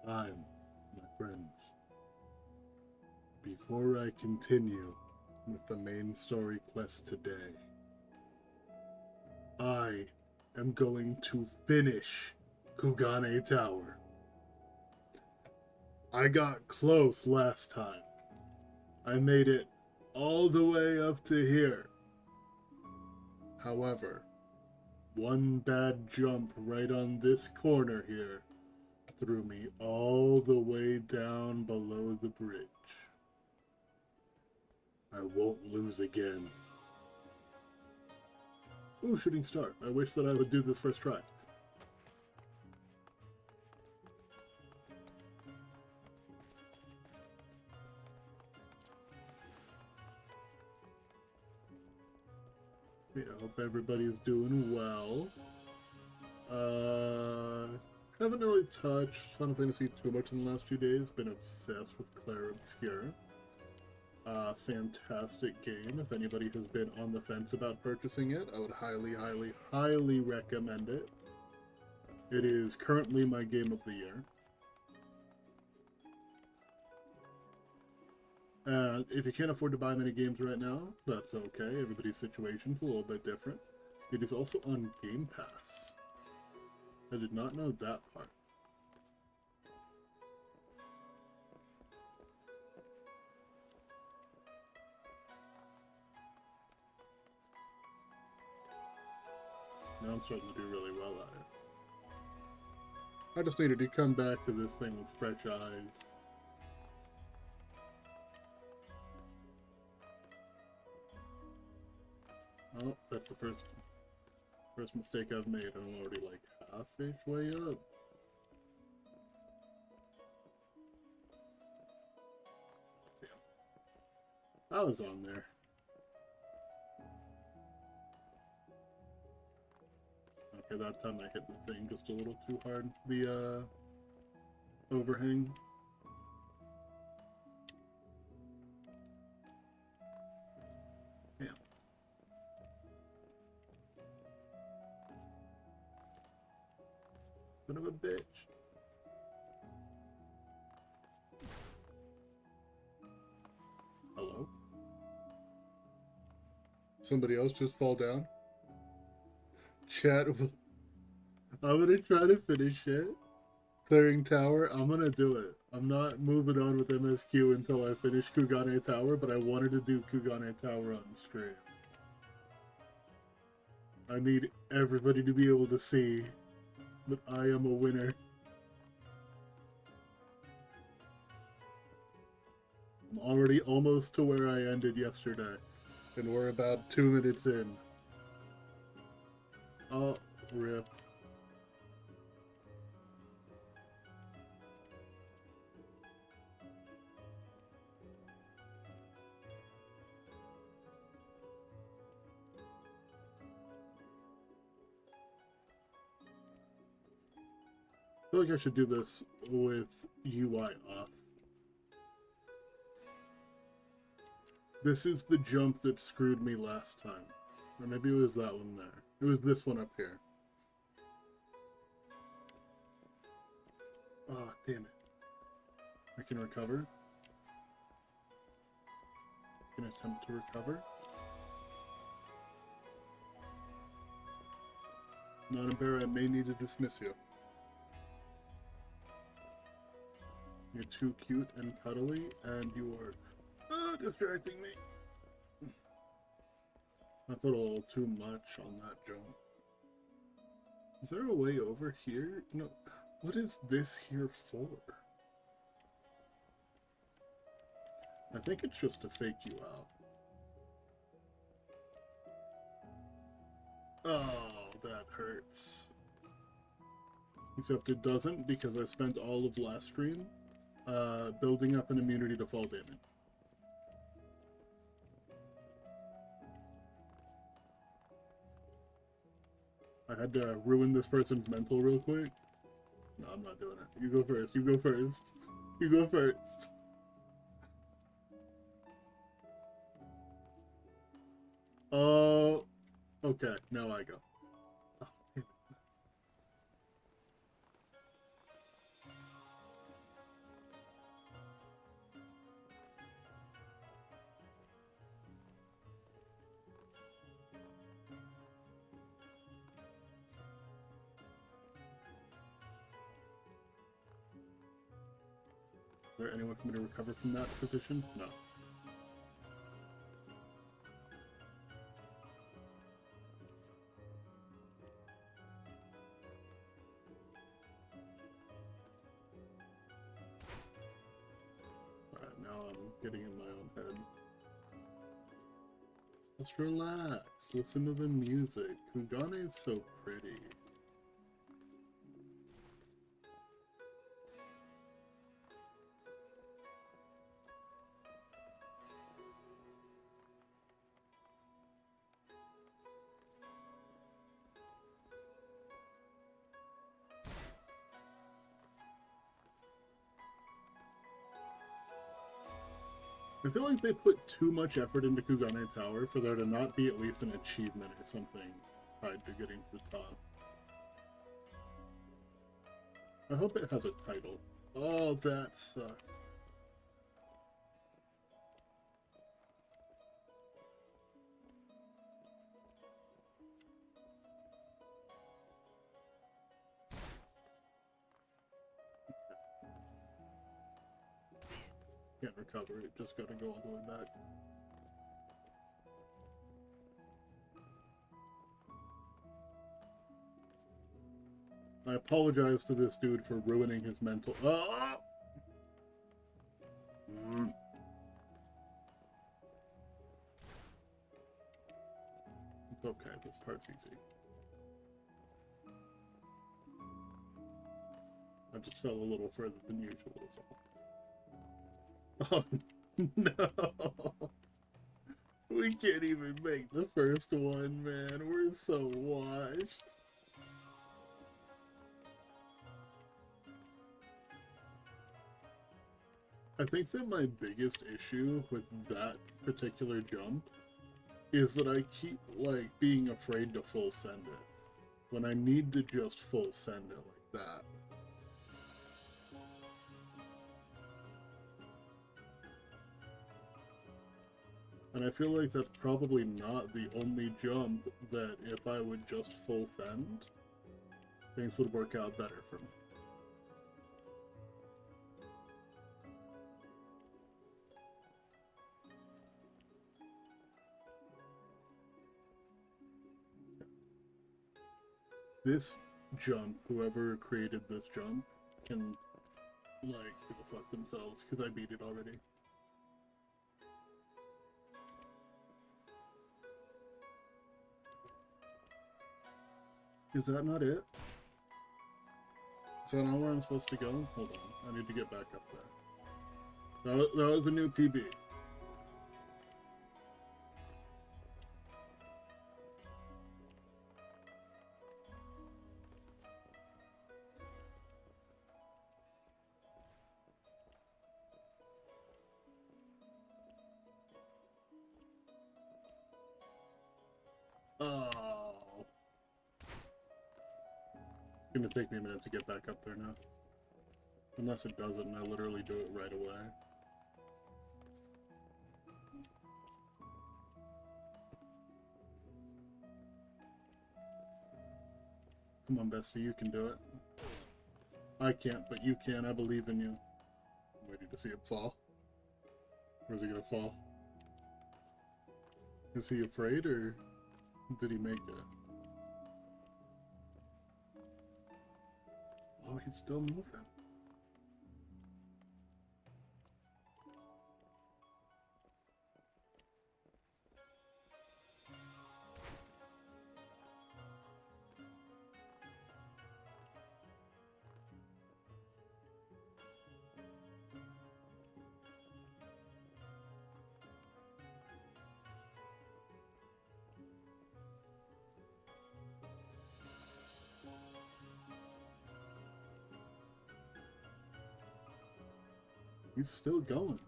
time, my friends. Before I continue with the main story quest today, I am going to finish Kugane Tower. I got close last time. I made it all the way up to here. However, one bad jump right on this corner here threw me all the way down below the bridge. I won't lose again. Ooh, shooting star. I wish that I would do this first try. Yeah, I hope everybody's doing well. Haven't really touched Final Fantasy too much in the last 2 days. Been obsessed with Clair Obscure. Fantastic game. If anybody has been on the fence about purchasing it, I would highly, highly, highly recommend it. It is currently my game of the year. And if you can't afford to buy many games right now, that's okay. Everybody's situation's a little bit different. It is also on Game Pass. I did not know that part. Now I'm starting to do really well at it. I just needed to come back to this thing with fresh eyes. Oh, that's the first mistake I've made. I'm already like half-ish way up. Damn. I was on there. Okay, that time I hit the thing just a little too hard. The overhang. Yeah. Son of a bitch. Hello? Somebody else just fall down? Chat, I'm gonna try to finish it. Clearing tower, I'm gonna do it. I'm not moving on with MSQ until I finish Kugane Tower, but I wanted to do Kugane Tower on stream. I need everybody to be able to see that I am a winner. I'm already almost to where I ended yesterday, and we're about 2 minutes in. Oh, rip. I feel like I should do this with UI off. This is the jump that screwed me last time. Or maybe it was that one there. It was this one up here. Oh, damn it. I can recover. I can attempt to recover. Not a bear, I may need to dismiss you. You're too cute and cuddly, and you are distracting me. I thought a little too much on that jump. Is there a way over here? No. What is this here for? I think it's just to fake you out. Oh, that hurts. Except it doesn't, because I spent all of last stream building up an immunity to fall damage. I had to ruin this person's mental real quick. No, I'm not doing it. You go first. You go first. You go first. Oh, okay. Now I go. Oh, there anyone for me to recover from that position? No. Alright, now I'm getting in my own head. Just relax. Listen to the music. Kugane is so pretty. I feel like they put too much effort into Kugane Tower for there to not be at least an achievement or something tied to getting to the top. I hope it has a title. Oh, that sucks. Can't recover it, just gotta go all the way back. I apologize to this dude for ruining his mental. Oh! It's okay, this part's easy. I just fell a little further than usual, is all. Oh, no! We can't even make the first one, man. We're so washed. I think that my biggest issue with that particular jump is that I keep, like, being afraid to full send it, when I need to just full send it like that. And I feel like that's probably not the only jump that if I would just full send, things would work out better for me. This jump, whoever created this jump, can, like, go fuck themselves, because I beat it already. Is that not it? Is that not where I'm supposed to go? Hold on, I need to get back up there. That was a new PB. Oh. It's gonna take me a minute to get back up there now. Unless it doesn't, and I literally do it right away. Come on, Bestie, you can do it. I can't, but you can. I believe in you. I'm waiting to see him fall. Or is he gonna fall? Is he afraid, or did he make it? Oh, he's still moving. He's still going.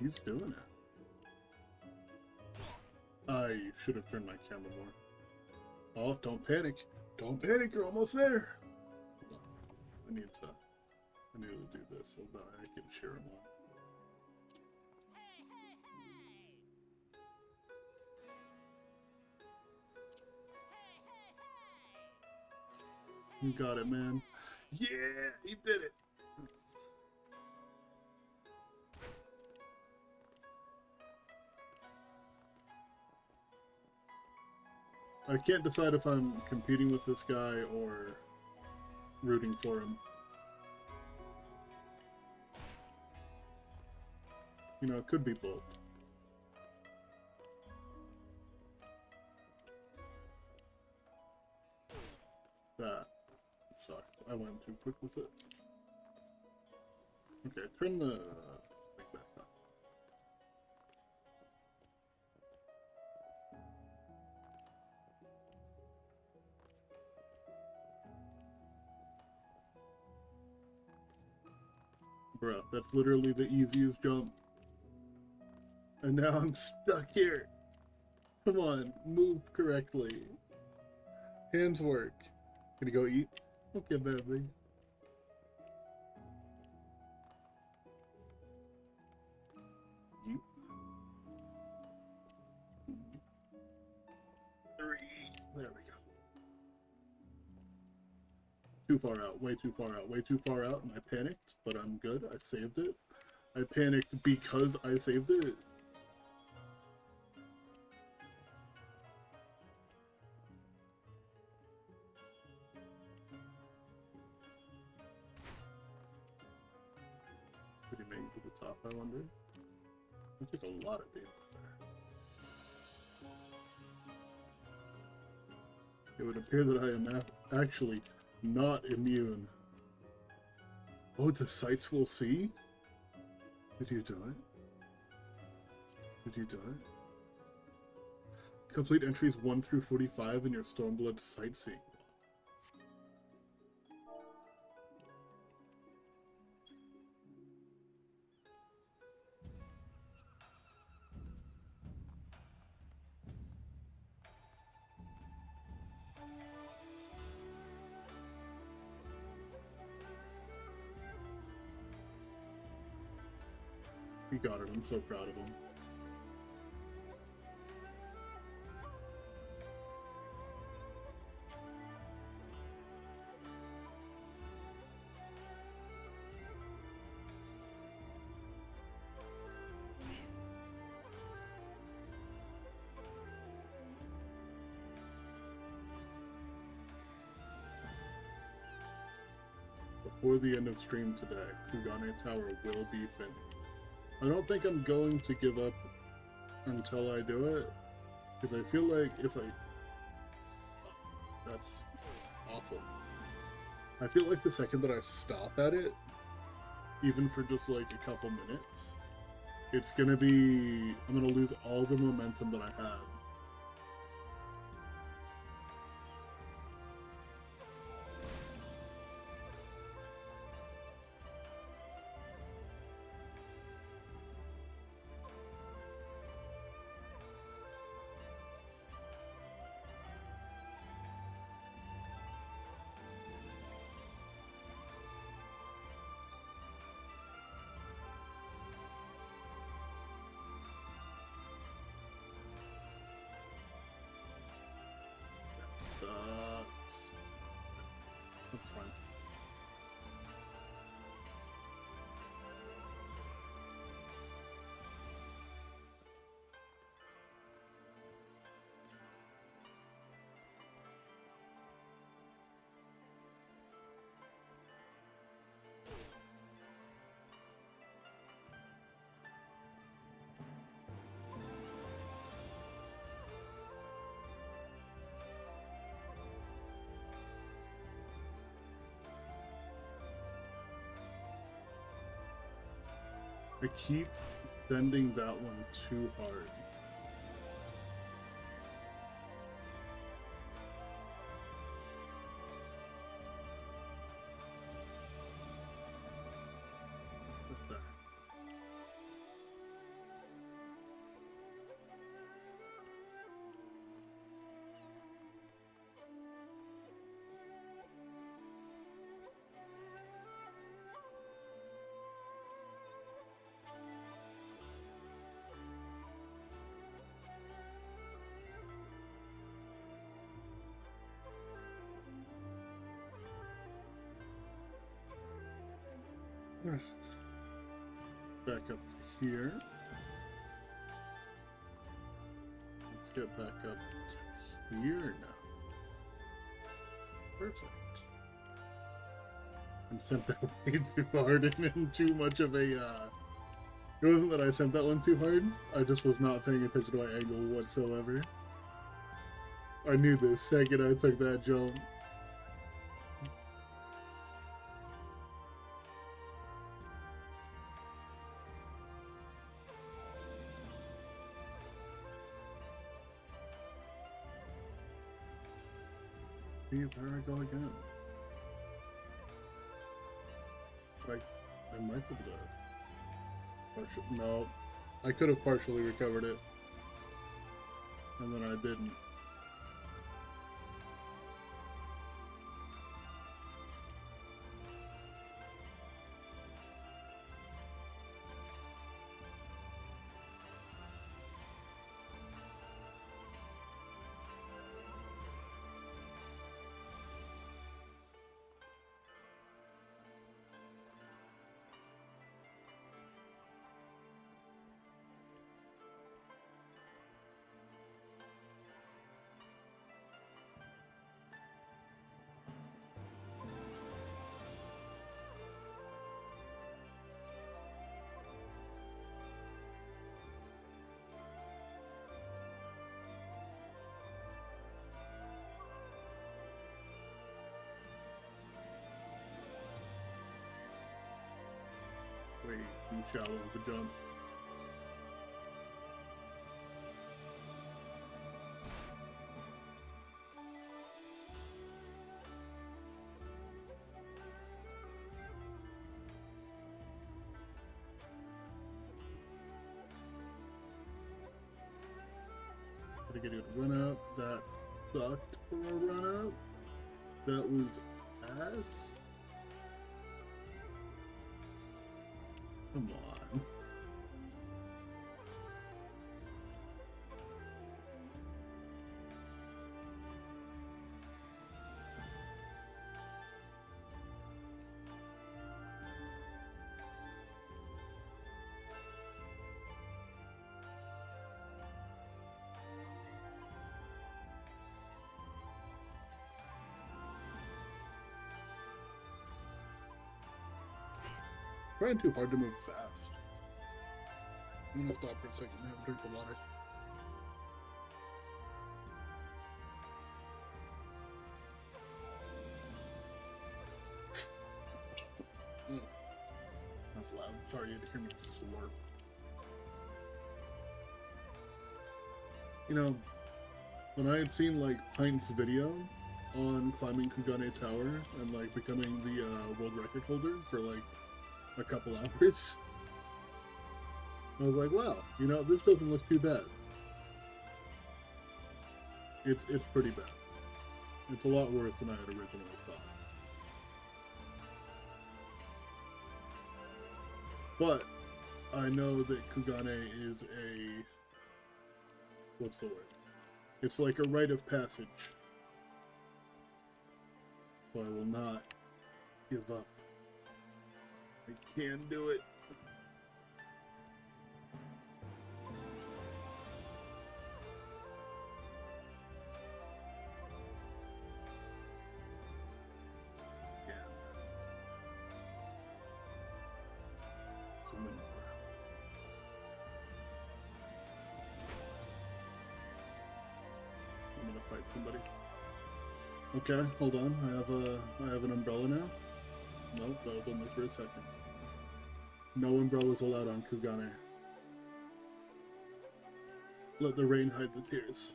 He's doing it. I should have turned my camera more. Oh, don't panic. Don't panic, you're almost there. Hold on. I need to do this so that I can cheer him on. You got it, man. Yeah, he did it. I can't decide if I'm competing with this guy or rooting for him. You know, it could be both. That sucked. I went too quick with it. Okay, turn the thing back up. Bruh, that's literally the easiest jump. And now I'm stuck here. Come on, move correctly. Hands work. Gonna go eat? Okay, baby. You. 3. There we go. Too far out, way too far out, way too far out, and I panicked, but I'm good. I saved it. I panicked because I saved it. Could he make it to the top, I wonder? It took a lot of damage there. It would appear that I am actually not immune. Oh, the sights we'll see? Did you die? Did you die? Complete entries 1 through 45 in your Stormblood sightseeing. He got it. I'm so proud of him. Before the end of stream today, Kugane Tower will be finished. I don't think I'm going to give up until I do it, because I feel like if I... That's awful. I feel like the second that I stop at it, even for just like a couple minutes, it's gonna be... I'm gonna lose all the momentum that I have. That's fine. I keep bending that one too hard. What the? Back up to here. Let's get back up Here now. Perfect. I sent that way too hard and in too much of a, It wasn't that I sent that one too hard, I just was not paying attention to my angle whatsoever. I knew the second I took that jump. See, there I go again. I might have done. No, I could have partially recovered it, and then I didn't. Way too shallow of a jump. Gotta get it run up. That sucked for a run up. That was ass. Come on. Trying too hard to move fast. I'm gonna stop for a second and have a drink of water. That's loud. Sorry you had to hear me slurp. You know, when I had seen like Pint's video on climbing Kugane Tower and like becoming the world record holder for like a couple hours, I was like, wow, you know, this doesn't look too bad. It's pretty bad. It's a lot worse than I had originally thought. But I know that Kugane is a... what's the word? It's like a rite of passage. So I will not give up. I can do it. Yeah. So many more. I'm gonna fight somebody. Okay, hold on. I have an umbrella now. Nope, that was only for a second. No umbrellas allowed on Kugane. Let the rain hide the tears.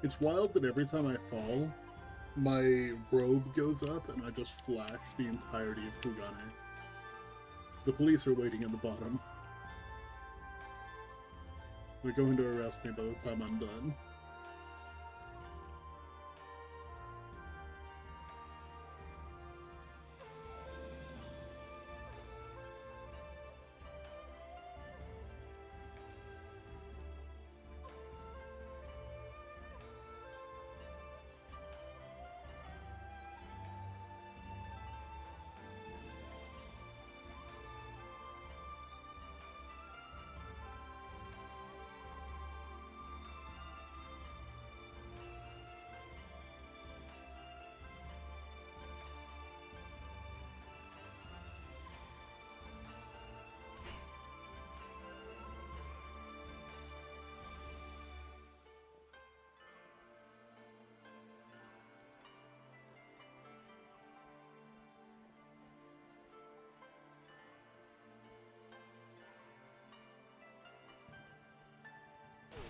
It's wild that every time I fall, my robe goes up and I just flash the entirety of Kugane. The police are waiting at the bottom. They're going to arrest me by the time I'm done.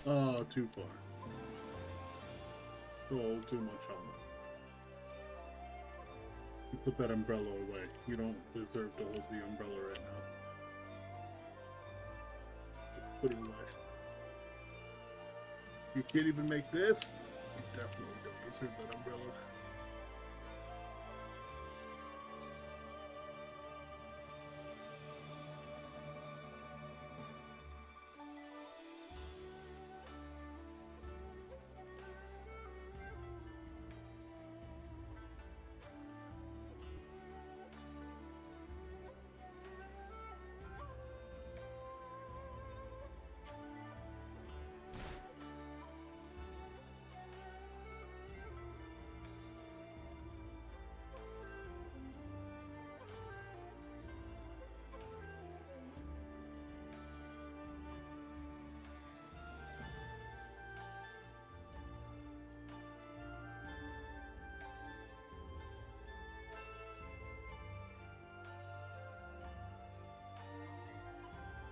Oh, too far. Oh, too much on that. You put that umbrella away. You don't deserve to hold the umbrella right now. So put it away. You can't even make this? You definitely don't deserve that umbrella.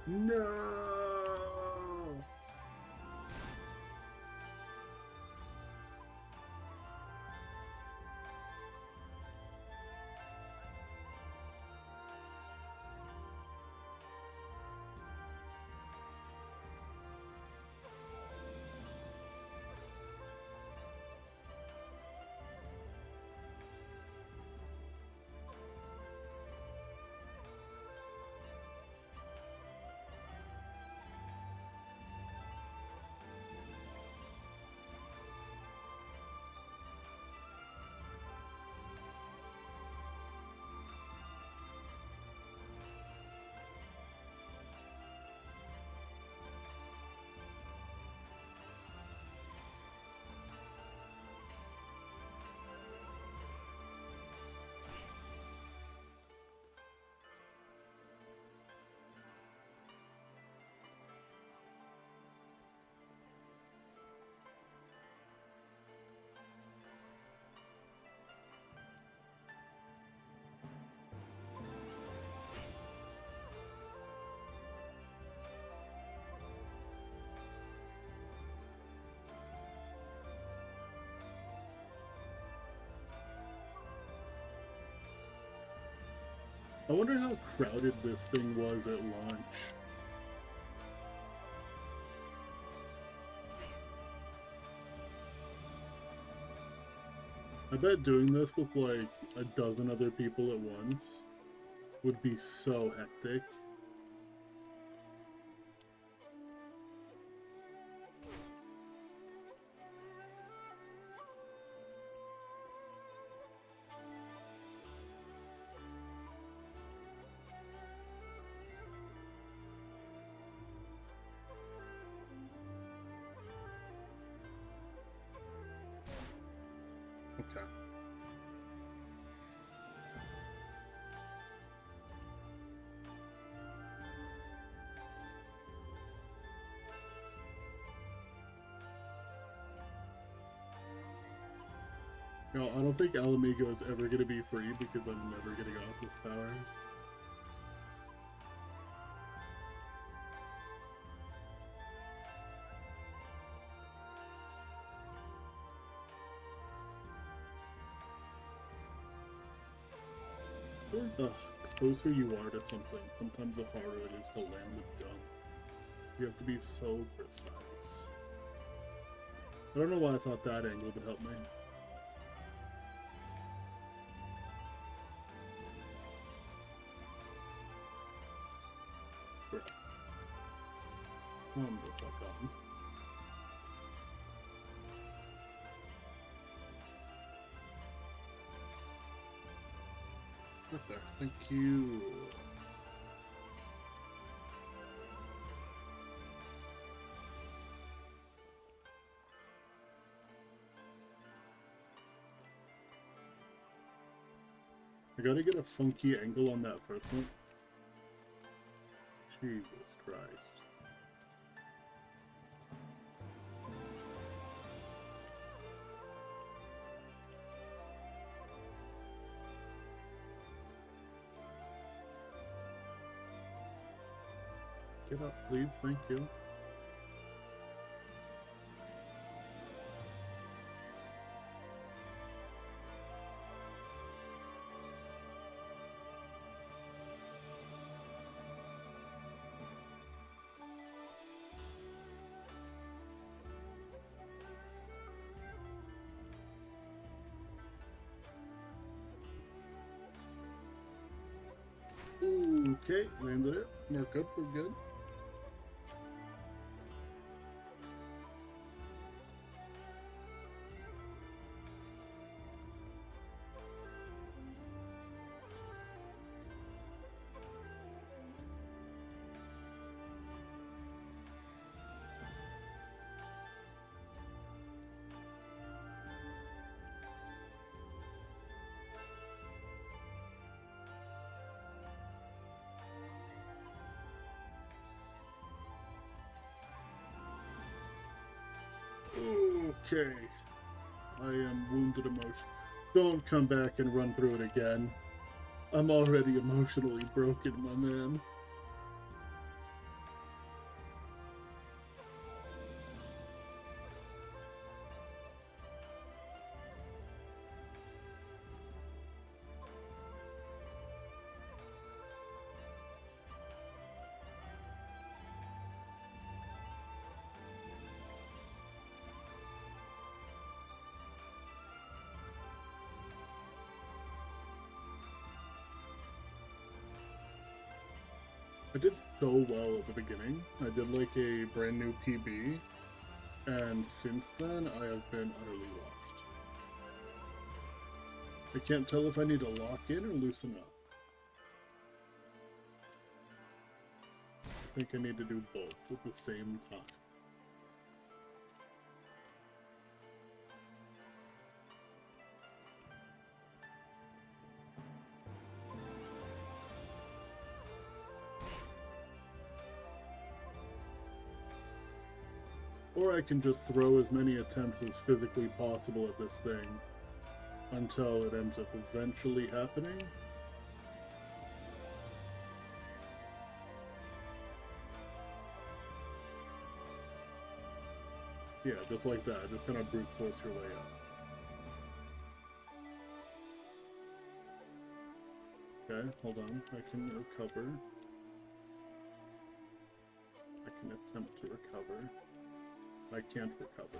No! I wonder how crowded this thing was at launch. I bet doing this with like a dozen other people at once would be so hectic. Okay. No, I don't think Alamigo is ever going to be free because I'm never getting off this power. The closer you are to something, sometimes the harder it is to land the jump. You have to be so precise. I don't know why I thought that angle would help me. I'm gonna fuck on. Right there. Thank you. I gotta get a funky angle on that first one. Jesus Christ. Get up, please. Thank you. Okay, landed it. Mark up, we're good. Okay. I am wounded emotion. Don't come back and run through it again. I'm already emotionally broken, my man. I did so well at the beginning. I did like a brand new PB, and since then I have been utterly washed. I can't tell if I need to lock in or loosen up. I think I need to do both at the same time. Or I can just throw as many attempts as physically possible at this thing until it ends up eventually happening. Yeah, just like that. Just kind of brute force your way up. Okay, hold on. I can recover. I can attempt to recover. I can't recover.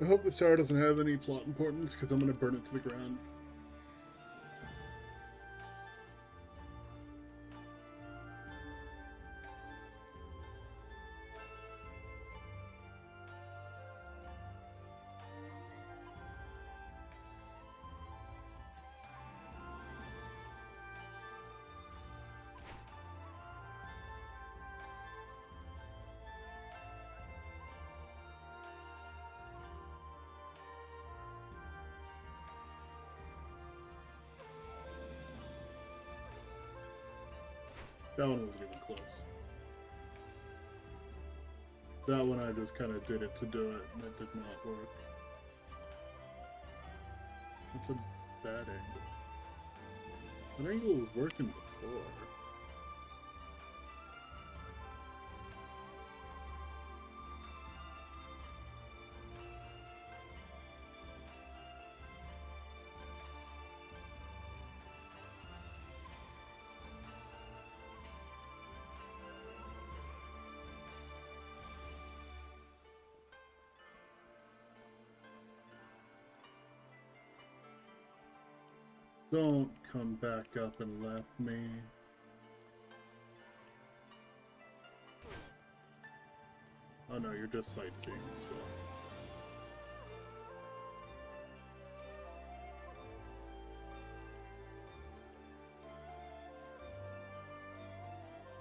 I hope this tower doesn't have any plot importance, because I'm going to burn it to the ground. That one wasn't even close. That one I just kind of did it to do it, and it did not work. That's a bad angle. That angle was working before. Don't come back up and lap me. Oh no, you're just sightseeing still.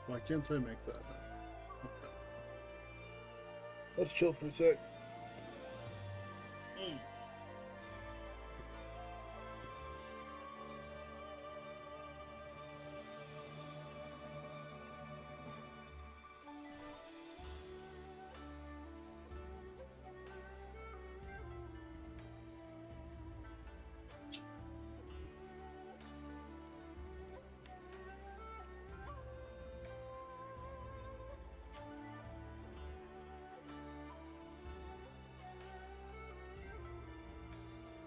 Why can't I make that? Okay. Let's chill for a sec.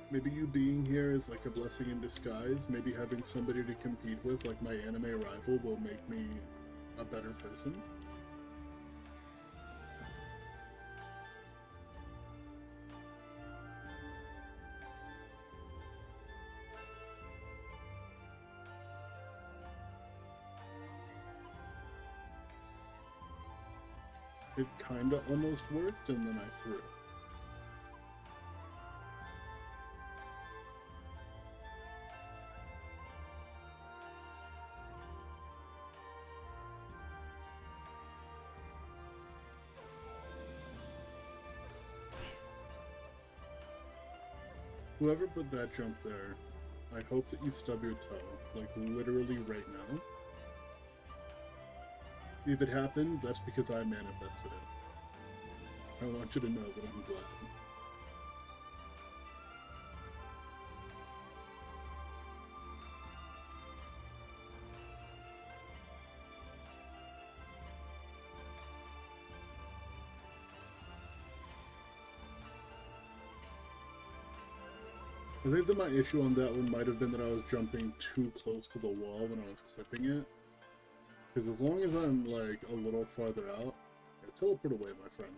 Maybe you being here is like a blessing in disguise. Maybe having somebody to compete with, like my anime rival, will make me a better person. It kinda almost worked, and then I threw. Whoever put that jump there, I hope that you stub your toe, like literally right now. If it happened, that's because I manifested it. I want you to know that I'm glad. I think that my issue on that one might have been that I was jumping too close to the wall when I was clipping it. Because as long as I'm, like, a little farther out... Yeah, teleport away, my friend.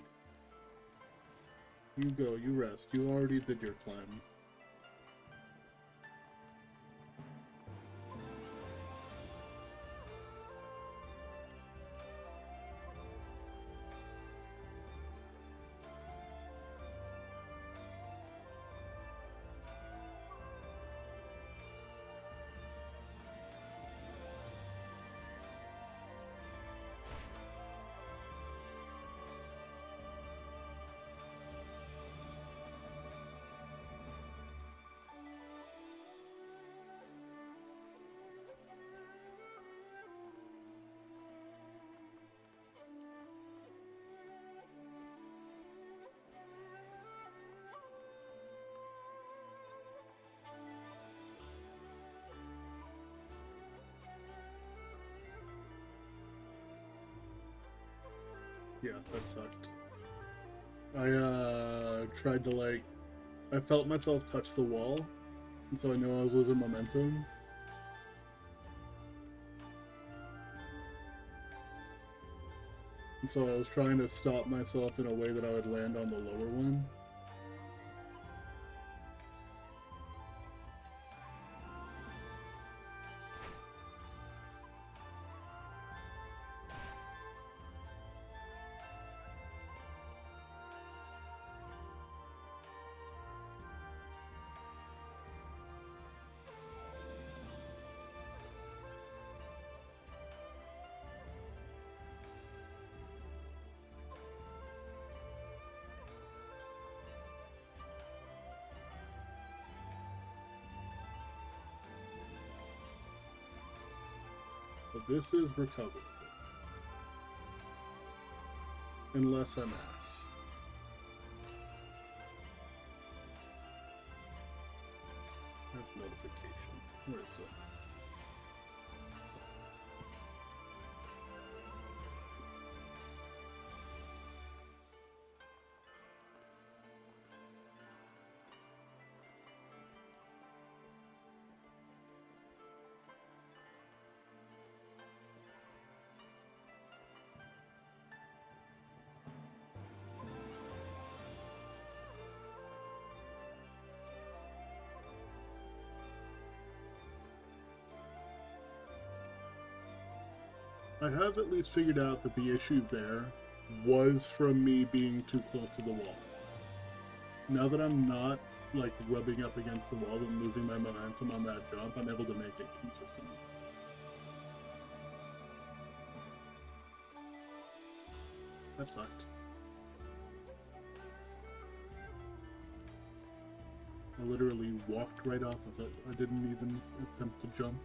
You go, you rest. You already did your climb. Yeah, that sucked. I tried to, like... I felt myself touch the wall, and so I knew I was losing momentum. And so I was trying to stop myself in a way that I would land on the lower one. But this is recoverable. Unless I'm ass. That's notification. Where is it? I have at least figured out that the issue there was from me being too close to the wall. Now that I'm not, like, rubbing up against the wall and losing my momentum on that jump, I'm able to make it consistently. That sucked. I literally walked right off of it. I didn't even attempt to jump.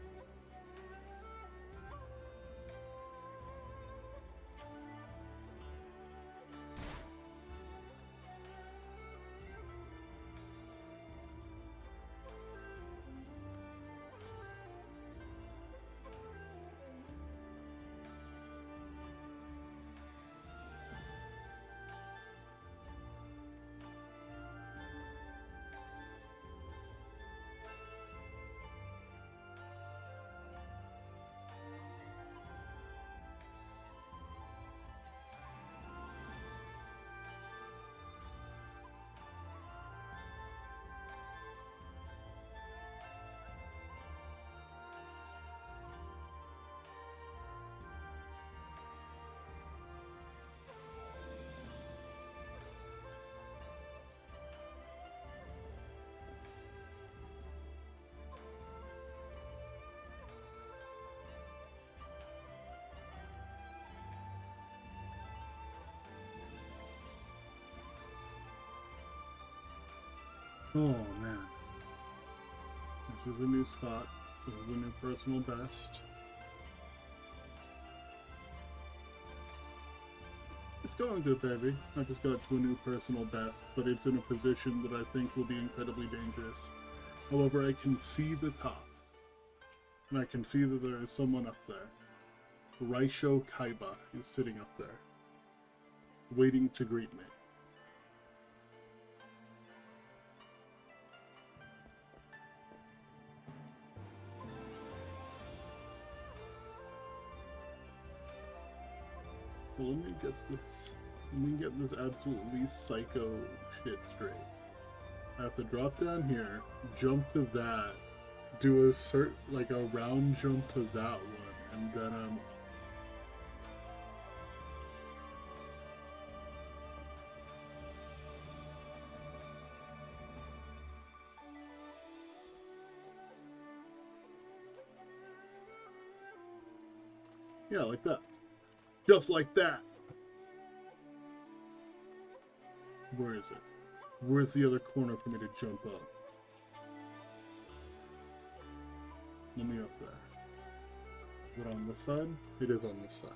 Oh man. This is a new spot. This is a new personal best. It's going good, baby. I just got to a new personal best, but it's in a position that I think will be incredibly dangerous. However, I can see the top. And I can see that there is someone up there. Raisho Kaiba is sitting up there, waiting to greet me. Well, let me get this absolutely psycho shit straight. I have to drop down here, jump to that, do a round jump to that one, and then I'm... Yeah, like that. Just like that! Where is it? Where's the other corner for me to jump up? Let me up there. Is it on this side? It is on this side.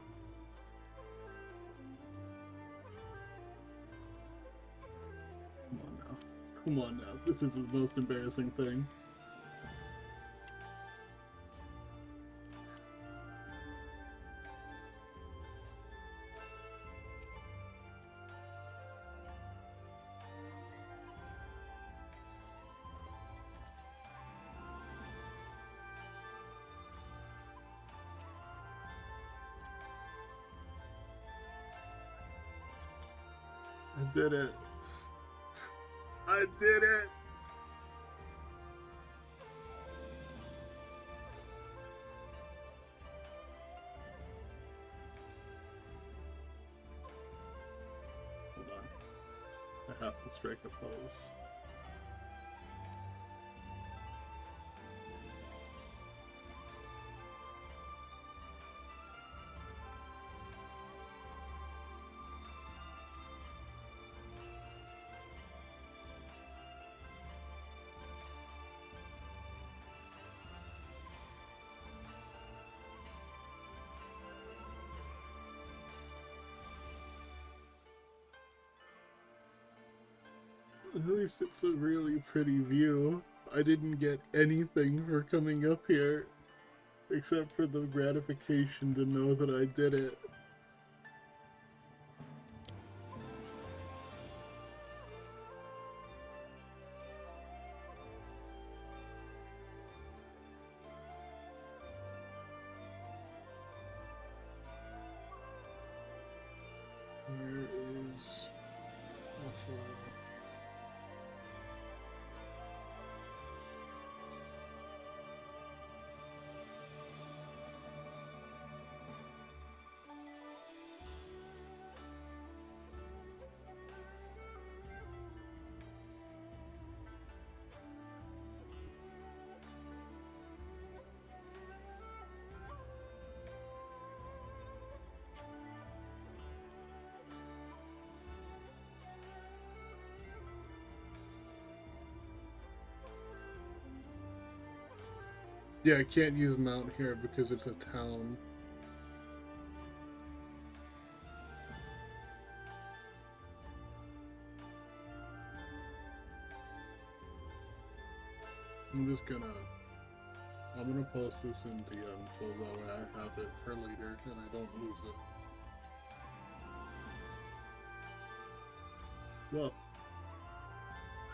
Come on now. Come on now. This is the most embarrassing thing. I did it. I did it! Hold on. I have to strike a pose. At least it's a really pretty view. I didn't get anything for coming up here, except for the gratification to know that I did it. Where is... Yeah, I can't use mount here because it's a town. I'm gonna post this in DM so that way I have it for later and I don't lose it. Well,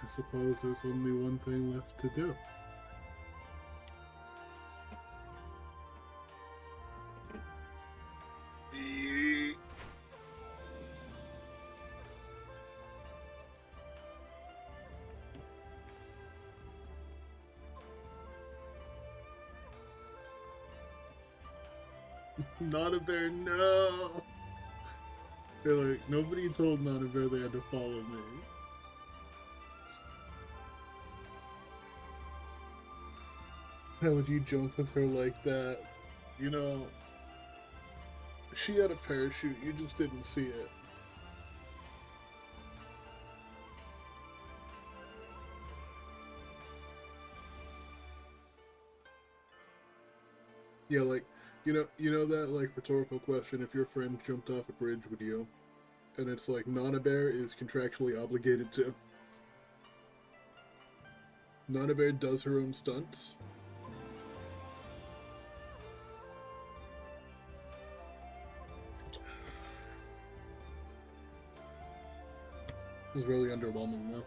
I suppose there's only one thing left to do. Not a bear, no! They're like, nobody told Not a Bear they had to follow me. How would you jump with her like that? You know, she had a parachute, you just didn't see it. Yeah, like, you know that like rhetorical question, if your friend jumped off a bridge, would you? And it's like, Nana Bear is contractually obligated to. Nana Bear does her own stunts. It was really underwhelming though.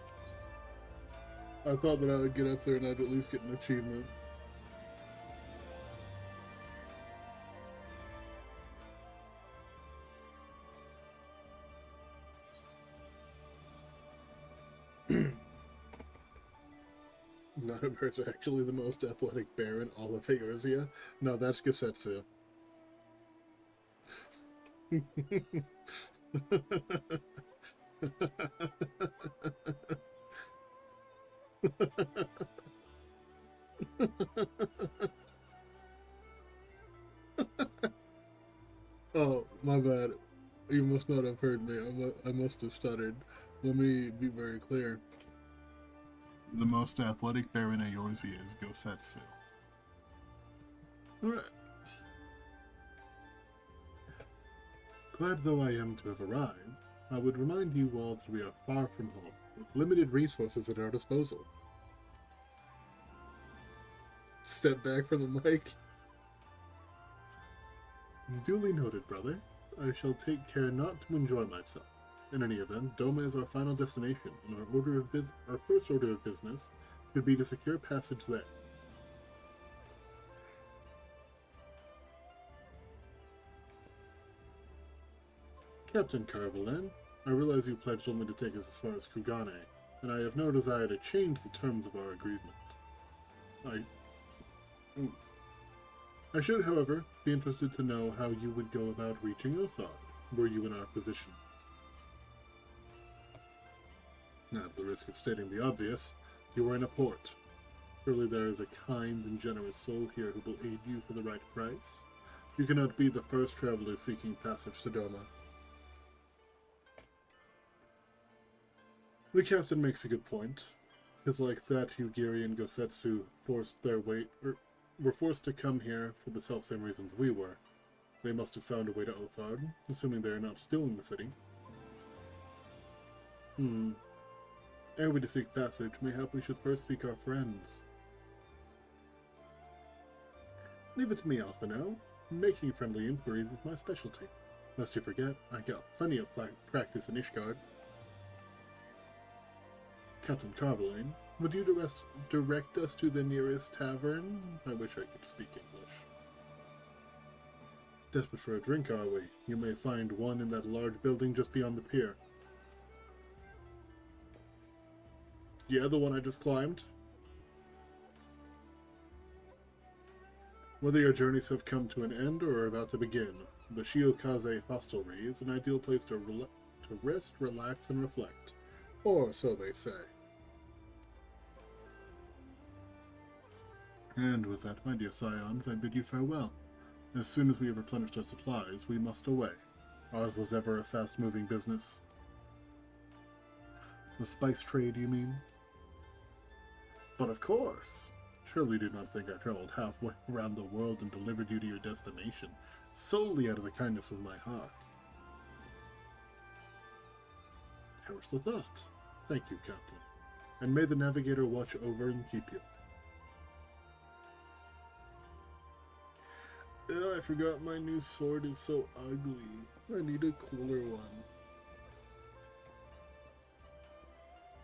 I thought that I would get up there and I'd at least get an achievement. Nana Bear is actually the most athletic bear in all of Eorzea. No, that's Gesetsu. Oh, my bad. You must not have heard me. I must have stuttered. Let me be very clear. The most athletic bear in Eorzea is Gosetsu. Alright. Glad though I am to have arrived, I would remind you all that we are far from home, with limited resources at our disposal. Step back from the mic. Duly noted, brother. I shall take care not to enjoy myself. In any event, Doma is our final destination, and our first order of business should be to secure passage there. Captain Carvelan, I realize you pledged only to take us as far as Kugane, and I have no desire to change the terms of our agreement. I should, however, be interested to know how you would go about reaching Othar, were you in our position. Now, at the risk of stating the obvious, you are in a port. Surely there is a kind and generous soul here who will aid you for the right price. You cannot be the first traveler seeking passage to Doma. The captain makes a good point. It's like that Yugiri and Gosetsu were forced to come here for the selfsame reasons we were. They must have found a way to Othard, assuming they are not still in the city. Ere we to seek passage, mayhap we should first seek our friends. Leave it to me, Alphino. Making friendly inquiries is my specialty. Lest you forget, I got plenty of practice in Ishgard. Captain Carvelan, would you direct us to the nearest tavern? I wish I could speak English. Desperate for a drink, are we? You may find one in that large building just beyond the pier. Yeah, the one I just climbed. Whether your journeys have come to an end or are about to begin, the Shiokaze hostelry is an ideal place to rest, relax, and reflect. Or so they say. And with that, my dear scions, I bid you farewell. As soon as we have replenished our supplies, we must away. Ours was ever a fast-moving business. The spice trade, you mean? But of course. surely do not think I traveled halfway around the world and delivered you to your destination solely out of the kindness of my heart. Perish the thought. Thank you, Captain. And may the Navigator watch over and keep you. I forgot my new sword is so ugly. I need a cooler one.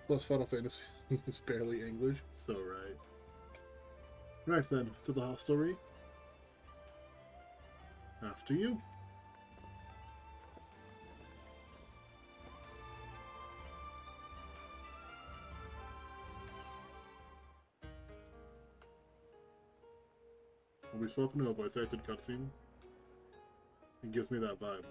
Plus Final Fantasy is barely English, so right. Right then, to the hostelry. After you. Are we swapping to a voice acted cutscene? It gives me that vibe.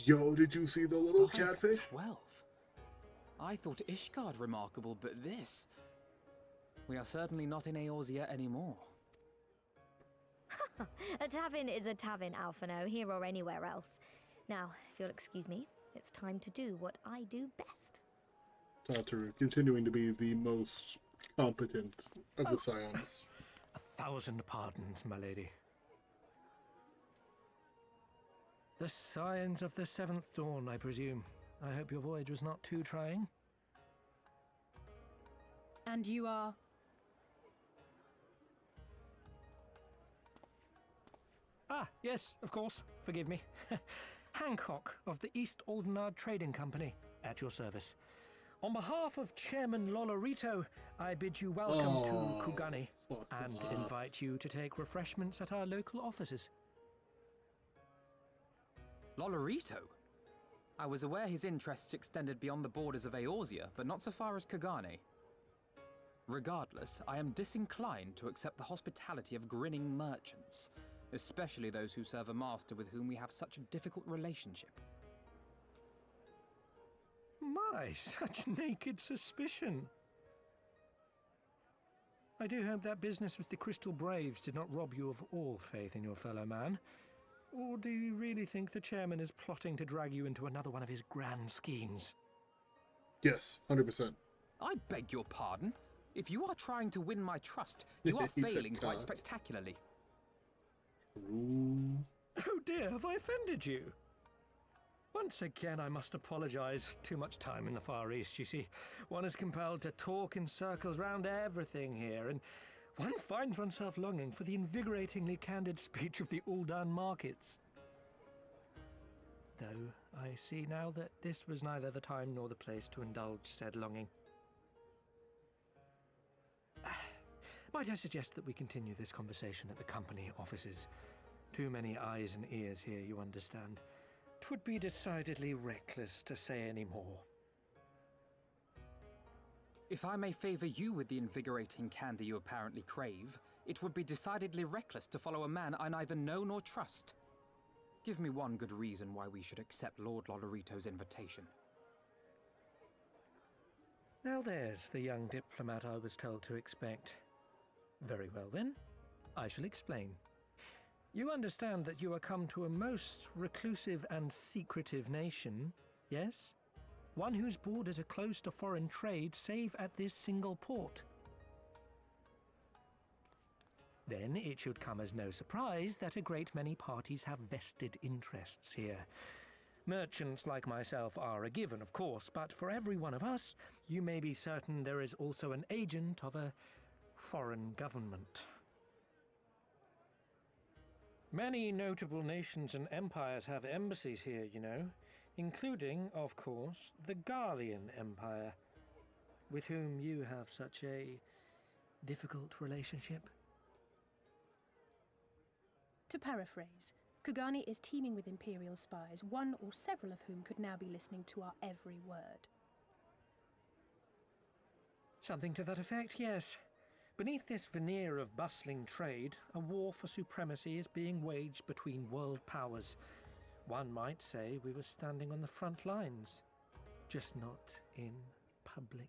Yo, did you see the little catfish? 12. I thought Ishgard remarkable, but this... We are certainly not in Eorzea anymore. A tavern is a tavern, Alphino, here or anywhere else. Now, if you'll excuse me, it's time to do what I do best. Tataru, continuing to be the most competent of the Scions. 1,000 pardons, my lady. The Scions of the Seventh Dawn, I presume. I hope your voyage was not too trying. And you are? Ah, yes, of course. Forgive me. Hancock of the East Aldenard Trading Company, at your service. On behalf of Chairman Lolorito, I bid you welcome to Kugane and invite you to take refreshments at our local offices. Lolorito? I was aware his interests extended beyond the borders of Eorzea, but not so far as Kugane. Regardless, I am disinclined to accept the hospitality of grinning merchants, especially those who serve a master with whom we have such a difficult relationship. My, such naked suspicion. I do hope that business with the Crystal Braves did not rob you of all faith in your fellow man. Or do you really think the chairman is plotting to drag you into another one of his grand schemes? Yes, 100%. I beg your pardon? If you are trying to win my trust, you are failing quite spectacularly. Ooh. Oh dear, have I offended you? Once again, I must apologize. Too much time in the Far East, you see. One is compelled to talk in circles round everything here, and one finds oneself longing for the invigoratingly candid speech of the Uldan markets. Though I see now that this was neither the time nor the place to indulge said longing. Might I suggest that we continue this conversation at the company offices? Too many eyes and ears here, you understand. 'Twould be decidedly reckless to say any more. If I may favor you with the invigorating candy you apparently crave, it would be decidedly reckless to follow a man I neither know nor trust. Give me one good reason why we should accept Lord Lolorito's invitation. Now there's the young diplomat I was told to expect. Very well then, I shall explain. You understand that you are come to a most reclusive and secretive nation, yes? One whose borders are closed to foreign trade save at this single port. Then it should come as no surprise that a great many parties have vested interests here. Merchants like myself are a given, of course, but for every one of us, you may be certain there is also an agent of a foreign government. Many notable nations and empires have embassies here, you know, including, of course, the Garlean Empire, with whom you have such a difficult relationship. To paraphrase, Kugane is teeming with Imperial spies, one or several of whom could now be listening to our every word. Something to that effect, yes. Beneath this veneer of bustling trade, a war for supremacy is being waged between world powers. One might say we were standing on the front lines, just not in public.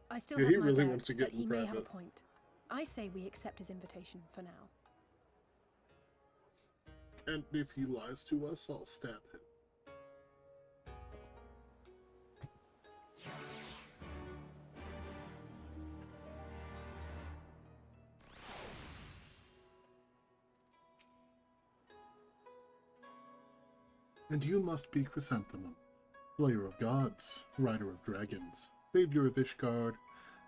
I still Yeah, have he my really doubts, wants to get but he in may have a private. point. I say we accept his invitation for now. And if he lies to us, I'll stab him. And you must be Chrysanthemum, slayer of gods, rider of dragons, savior of Ishgard,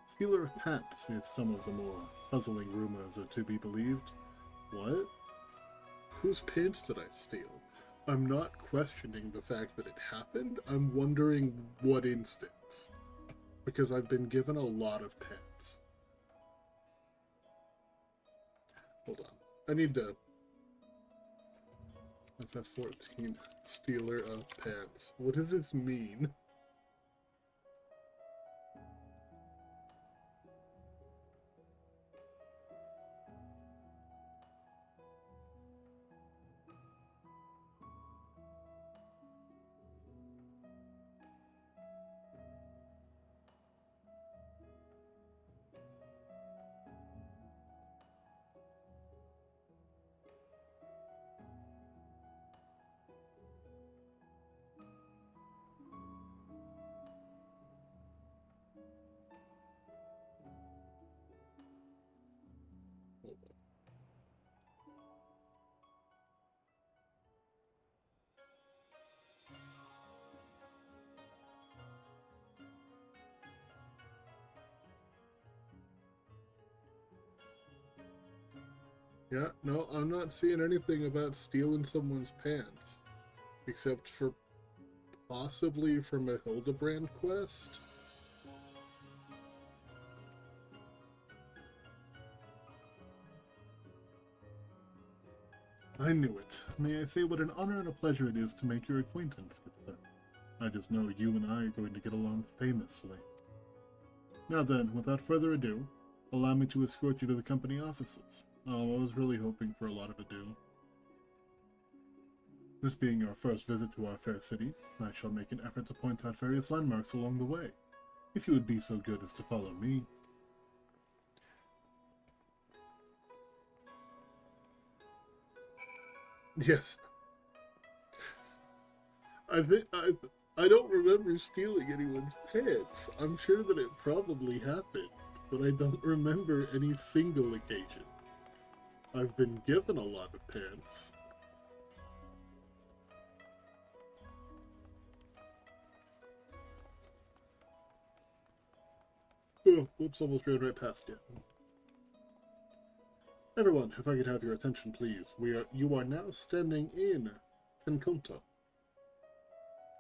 stealer of pants, if some of the more puzzling rumors are to be believed. What? Whose pants did I steal? I'm not questioning the fact that it happened, I'm wondering what instance. Because I've been given a lot of pants. Hold on. I need to... FF14, stealer of pants. What does this mean? Yeah, no, I'm not seeing anything about stealing someone's pants. Except for possibly from a Hildebrand quest? I knew it. May I say what an honor and a pleasure it is to make your acquaintance, good sir. I just know you and I are going to get along famously. Now then, without further ado, allow me to escort you to the company offices. Oh, I was really hoping for a lot of ado. This being your first visit to our fair city, I shall make an effort to point out various landmarks along the way, if you would be so good as to follow me. Yes. I don't remember stealing anyone's pants. I'm sure that it probably happened, but I don't remember any single occasion. I've been given a lot of pants. Oh, whoops, almost ran right past you. Everyone, if I could have your attention, please. You are now standing in Tenkunta.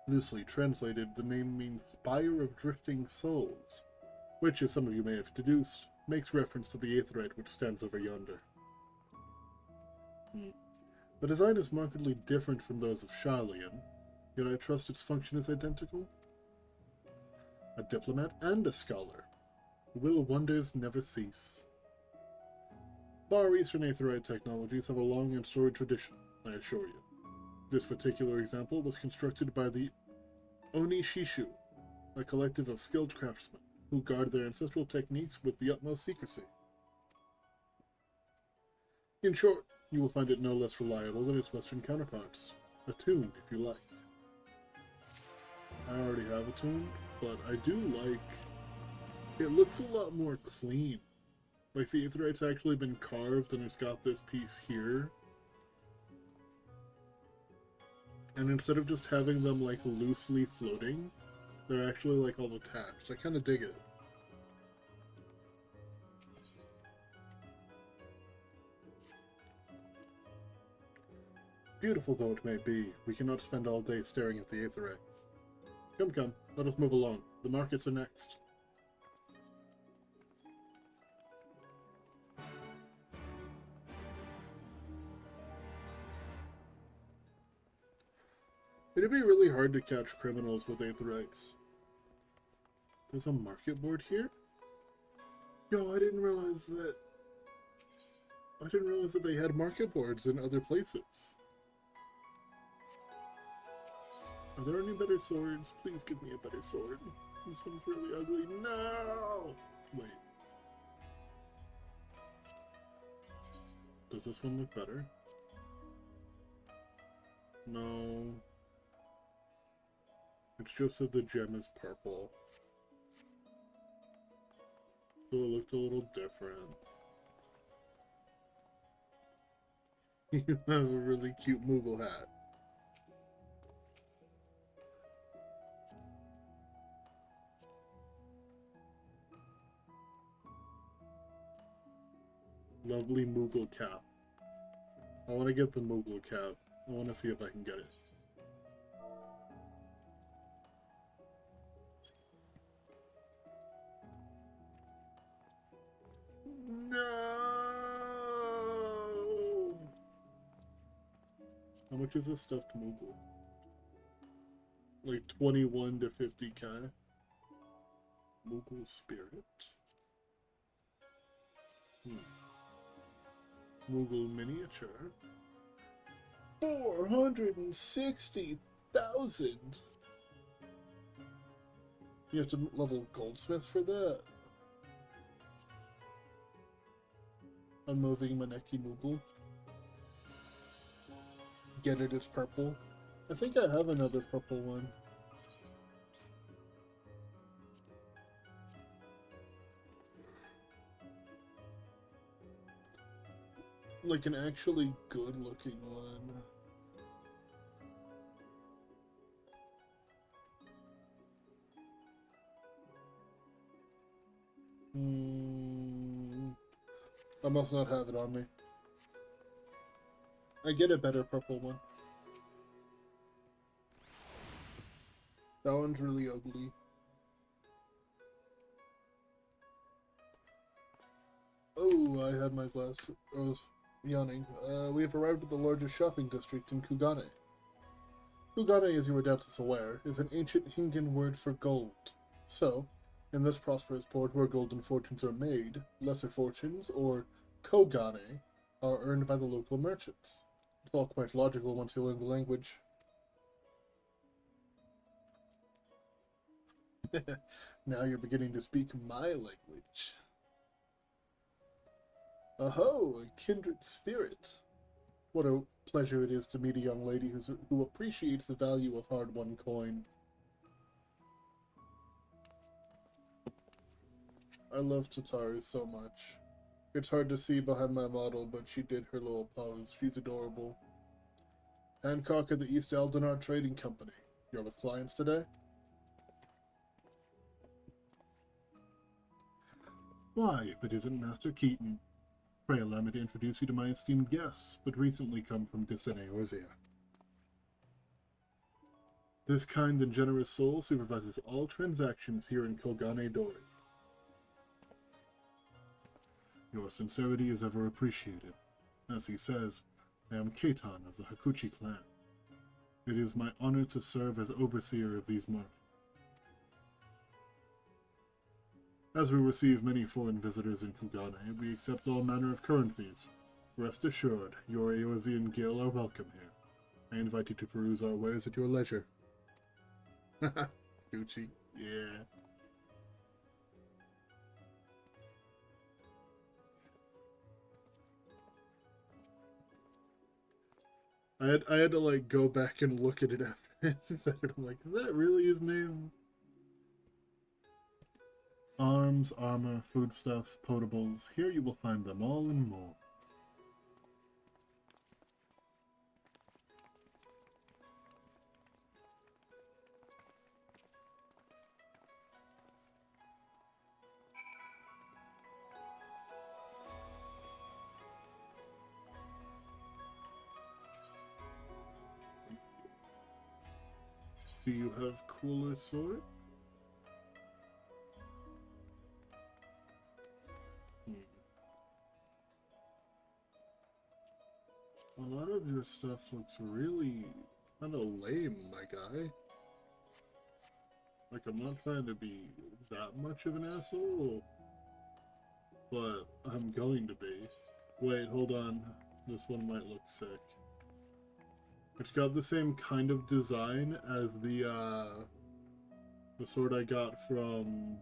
Loosely translated, the name means Spire of Drifting Souls, which, as some of you may have deduced, makes reference to the aetheryte which stands over yonder. The design is markedly different from those of Sharlayan, yet I trust its function is identical. A diplomat and a scholar. Will wonders never cease. Far Eastern aetheryte technologies have a long and storied tradition, I assure you. This particular example was constructed by the Oni Shishu, a collective of skilled craftsmen who guard their ancestral techniques with the utmost secrecy. In short, you will find it no less reliable than its Western counterparts. Attuned, if you like. I already have attuned, but I do like... It looks a lot more clean. Like the aetheryte's actually been carved and it's got this piece here. And instead of just having them like loosely floating, they're actually like all attached. I kind of dig it. Beautiful though it may be, we cannot spend all day staring at the aetheryte. Come, come, let us move along. The markets are next. It'd be really hard to catch criminals with aetherites. There's a market board here? Yo, I didn't realize that they had market boards in other places. Are there any better swords? Please give me a better sword. This one's really ugly. No! Wait. Does this one look better? No. It's just that the gem is purple. So it looked a little different. You have a really cute Moogle hat. Lovely Moogle cap. I want to get the Moogle cap. I want to see if I can get it. No! How much is a stuffed Moogle? Like 21 to 50k. Moogle Spirit. Moogle Miniature. 460,000! You have to level Goldsmith for that. I'm moving Maneki Moogle. Get it, it's purple. I think I have another purple one. Like an actually good looking one. I must not have it on me. I get a better purple one. That one's really ugly. Oh, I had my glass. I was yawning. We have arrived at the largest shopping district in Kugane. Kugane, as you are doubtless aware, is an ancient Hingan word for gold. So, in this prosperous port where golden fortunes are made, lesser fortunes, or kogane, are earned by the local merchants. It's all quite logical once you learn the language. Now you're beginning to speak my language. Aho, a kindred spirit. What a pleasure it is to meet a young lady who appreciates the value of hard-won coin. I love Tataru so much. It's hard to see behind my model, but she did her little pose. She's adorable. Hancock at the East Aldenar Trading Company. You're with clients today? Why, if it isn't Master Keaton. Pray allow me to introduce you to my esteemed guests, but recently come from distant Eorzea. This kind and generous soul supervises all transactions here in Kogane Dori. Your sincerity is ever appreciated. As he says, I am Keitan of the Hakuchi clan. It is my honor to serve as overseer of these markets. As we receive many foreign visitors in Kugane, we accept all manner of currencies. Rest assured, your Eorzean Gil are welcome here. I invite you to peruse our wares at your leisure. Haha, Gucci, yeah. I had to like go back and look at it after it's said it. I'm like, is that really his name? Arms, armor, foodstuffs, potables. Here you will find them all and more. Do you have cooler sword? A lot of your stuff looks really kind of lame, my guy. Like, I'm not trying to be that much of an asshole, but I'm going to be. Wait, hold on. This one might look sick. It's got the same kind of design as the sword I got from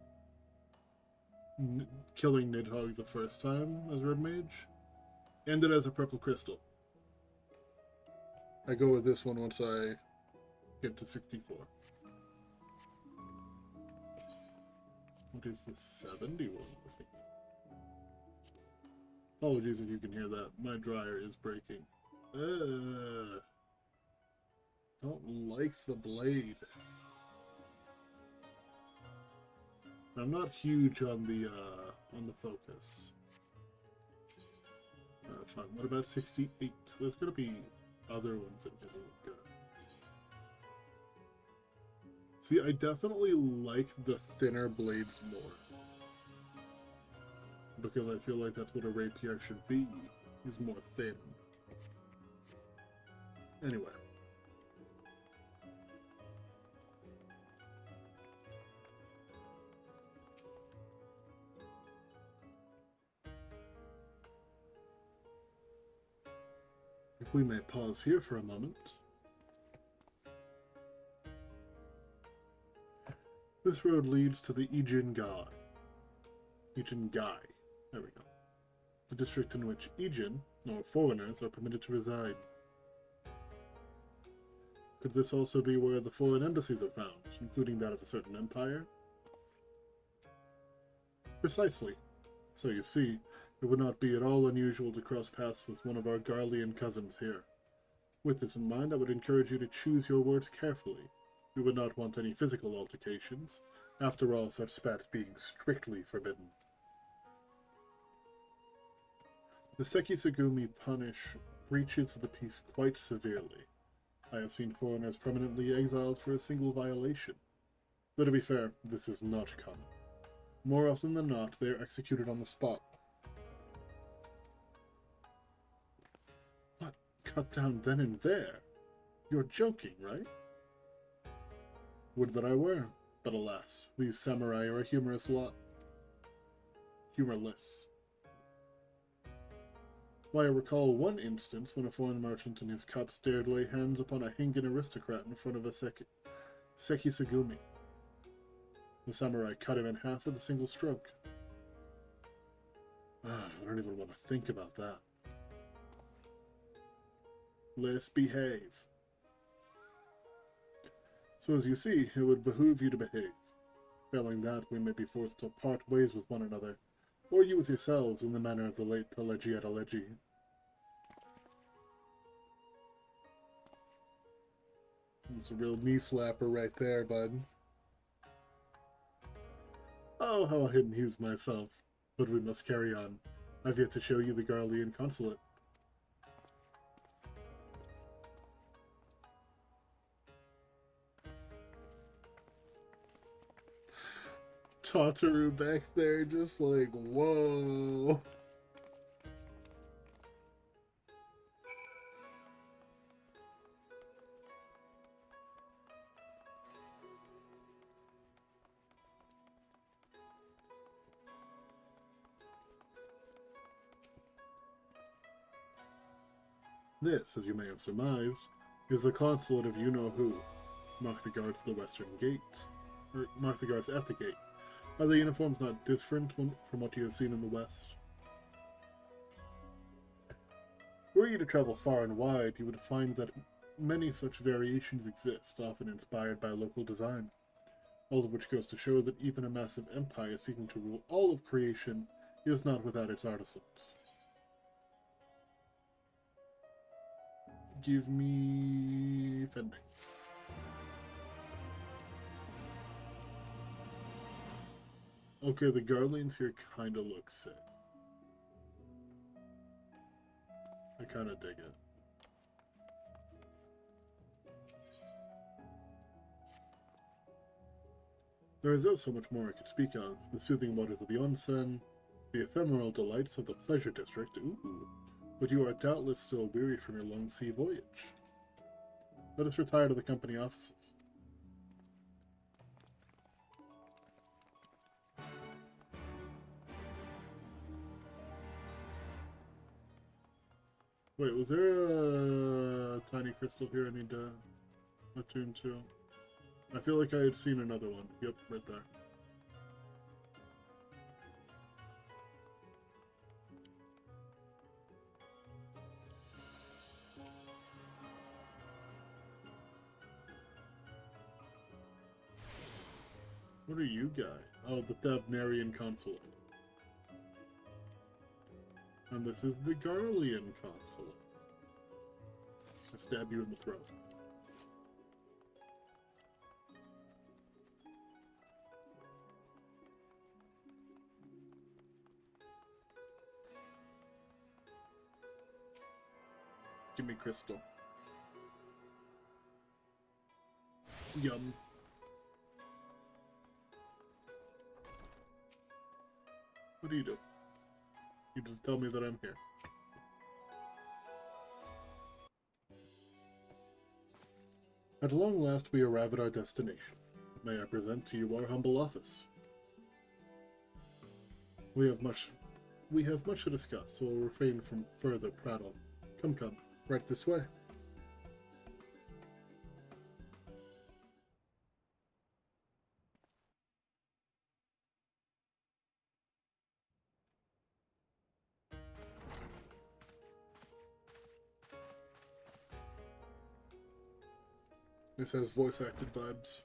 killing Nidhogg the first time as Red Mage. And it has a purple crystal. I go with this one once I get to 64. What is the 71? Apologies if you can hear that. My dryer is breaking. Don't like the blade. I'm not huge on the focus. Fine. What about 68? There's gonna be other ones that will look good. See, I definitely like the thinner blades more. Because I feel like that's what a rapier should be, is more thin. Anyway. If we may pause here for a moment. This road leads to the Ijin Gai. There we go. The district in which Ijin, or foreigners, are permitted to reside. Could this also be where the foreign embassies are found, including that of a certain empire? Precisely. So you see, it would not be at all unusual to cross paths with one of our Garlean cousins here. With this in mind, I would encourage you to choose your words carefully. We would not want any physical altercations, after all such spats being strictly forbidden. The Sekisagumi punish breaches of the peace quite severely. I have seen foreigners permanently exiled for a single violation. Though to be fair, this is not common. More often than not, they are executed on the spot. What? Cut down then and there? You're joking, right? Would that I were, but alas, these samurai are a humorous lot. Humorless. Why, I recall one instance when a foreign merchant and his cups dared lay hands upon a Hingan aristocrat in front of a Sekisagumi. The samurai cut him in half with a single stroke. I don't even want to think about that. Let's behave. So as you see, it would behoove you to behave. Failing that, we may be forced to part ways with one another, or you with yourselves in the manner of the late Telegiata Legi. It's a real knee slapper right there, bud. Oh, how I hidden use myself. But we must carry on. I've yet to show you the Garlean consulate. Tataru back there just like, whoa. This, as you may have surmised, is the consulate of you-know-who. Mark the guards at the western gate. Or mark the guards at the gate. Are the uniforms not different from what you have seen in the West? Were you to travel far and wide, you would find that many such variations exist, often inspired by local design. All of which goes to show that even a massive empire seeking to rule all of creation is not without its artisans. Give me fending. Okay, the Garleans here kind of look sick. I kind of dig it. There is also much more I could speak of. The soothing waters of the onsen, the ephemeral delights of the pleasure district. Ooh. But you are doubtless still weary from your long sea voyage. Let us retire to the company offices. Wait, was there a tiny crystal here I need to attune to? I feel like I had seen another one. Yep, right there. What are you guys? Oh, the Thavnarian Consulate. And this is the Garlean Consulate. I stab you in the throat. Give me crystal. Yum. What do you do? You just tell me that I'm here. At long last we arrive at our destination. May I present to you our humble office? We have much to discuss, so we'll refrain from further prattle. Come, right this way. This has voice-acted vibes.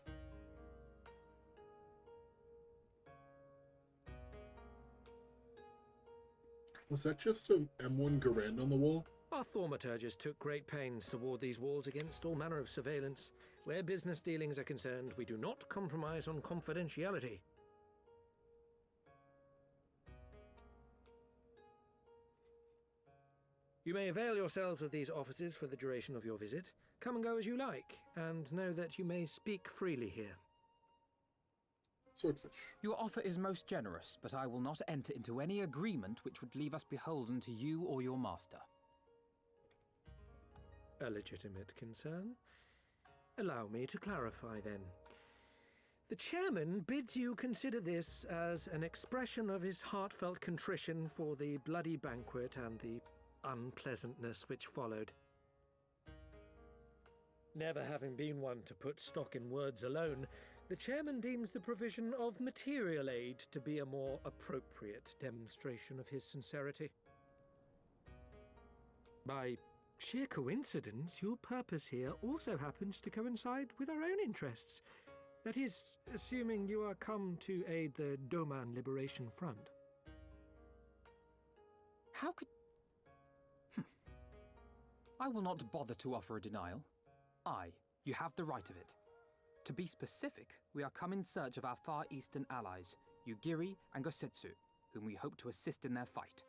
Was that just an M1 Garand on the wall? Our thaumaturgist took great pains to ward these walls against all manner of surveillance. Where business dealings are concerned, we do not compromise on confidentiality. You may avail yourselves of these offices for the duration of your visit. Come and go as you like, and know that you may speak freely here. Swordfish. Your offer is most generous, but I will not enter into any agreement which would leave us beholden to you or your master. A legitimate concern. Allow me to clarify then. The chairman bids you consider this as an expression of his heartfelt contrition for the bloody banquet and the unpleasantness which followed. Never having been one to put stock in words alone, the chairman deems the provision of material aid to be a more appropriate demonstration of his sincerity. By sheer coincidence, your purpose here also happens to coincide with our own interests. That is, assuming you are come to aid the Doman Liberation Front. How could... I will not bother to offer a denial. You have the right of it. To be specific, we are come in search of our Far Eastern allies, Yugiri and Gosetsu, whom we hope to assist in their fight.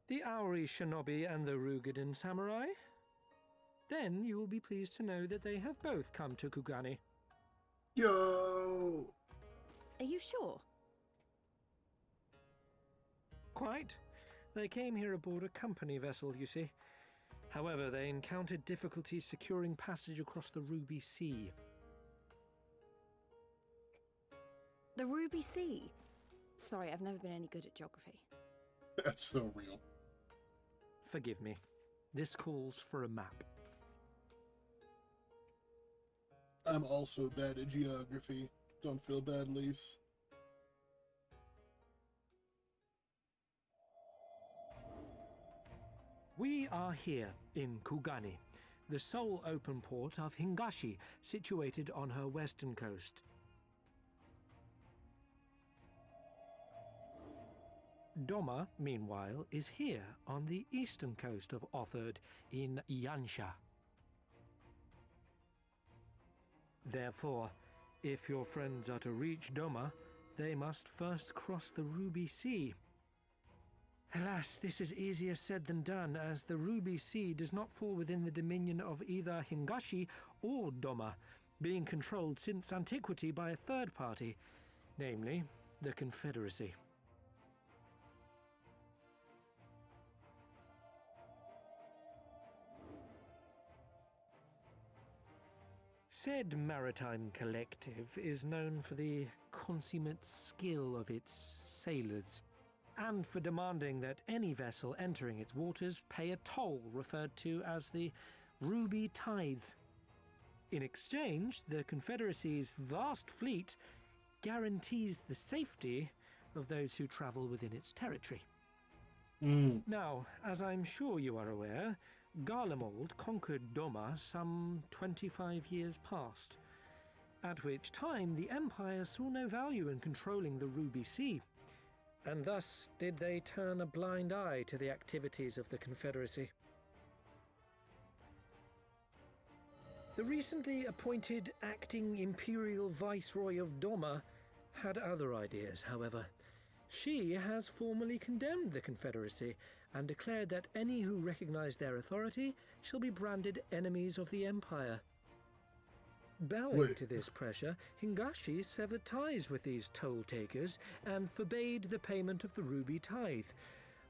The Aori Shinobi and the Rugadan Samurai? Then you will be pleased to know that they have both come to Kugane. Yo! Are you sure? Quite. They came here aboard a company vessel, you see. However, they encountered difficulties securing passage across the Ruby Sea. The Ruby Sea? Sorry, I've never been any good at geography. That's so real. Forgive me. This calls for a map. I'm also bad at geography. Don't feel bad, Lise. We are here in Kugane, the sole open port of Hingashi, situated on her western coast. Doma, meanwhile, is here on the eastern coast of Otherd in Yansha. Therefore, if your friends are to reach Doma, they must first cross the Ruby Sea. Alas, this is easier said than done, as the Ruby Sea does not fall within the dominion of either Hingashi or Doma, being controlled since antiquity by a third party, namely the Confederacy. Said maritime collective is known for the consummate skill of its sailors, and for demanding that any vessel entering its waters pay a toll referred to as the Ruby Tithe. In exchange, the Confederacy's vast fleet guarantees the safety of those who travel within its territory. Now, as I'm sure you are aware, Garlemald conquered Doma some 25 years past. at which time the Empire saw no value in controlling the Ruby Sea, and thus did they turn a blind eye to the activities of the Confederacy. The recently appointed acting Imperial Viceroy of Doma had other ideas, however. She has formally condemned the Confederacy and declared that any who recognize their authority shall be branded enemies of the Empire. Bowing to this pressure, Hingashi severed ties with these toll-takers and forbade the payment of the Ruby Tithe,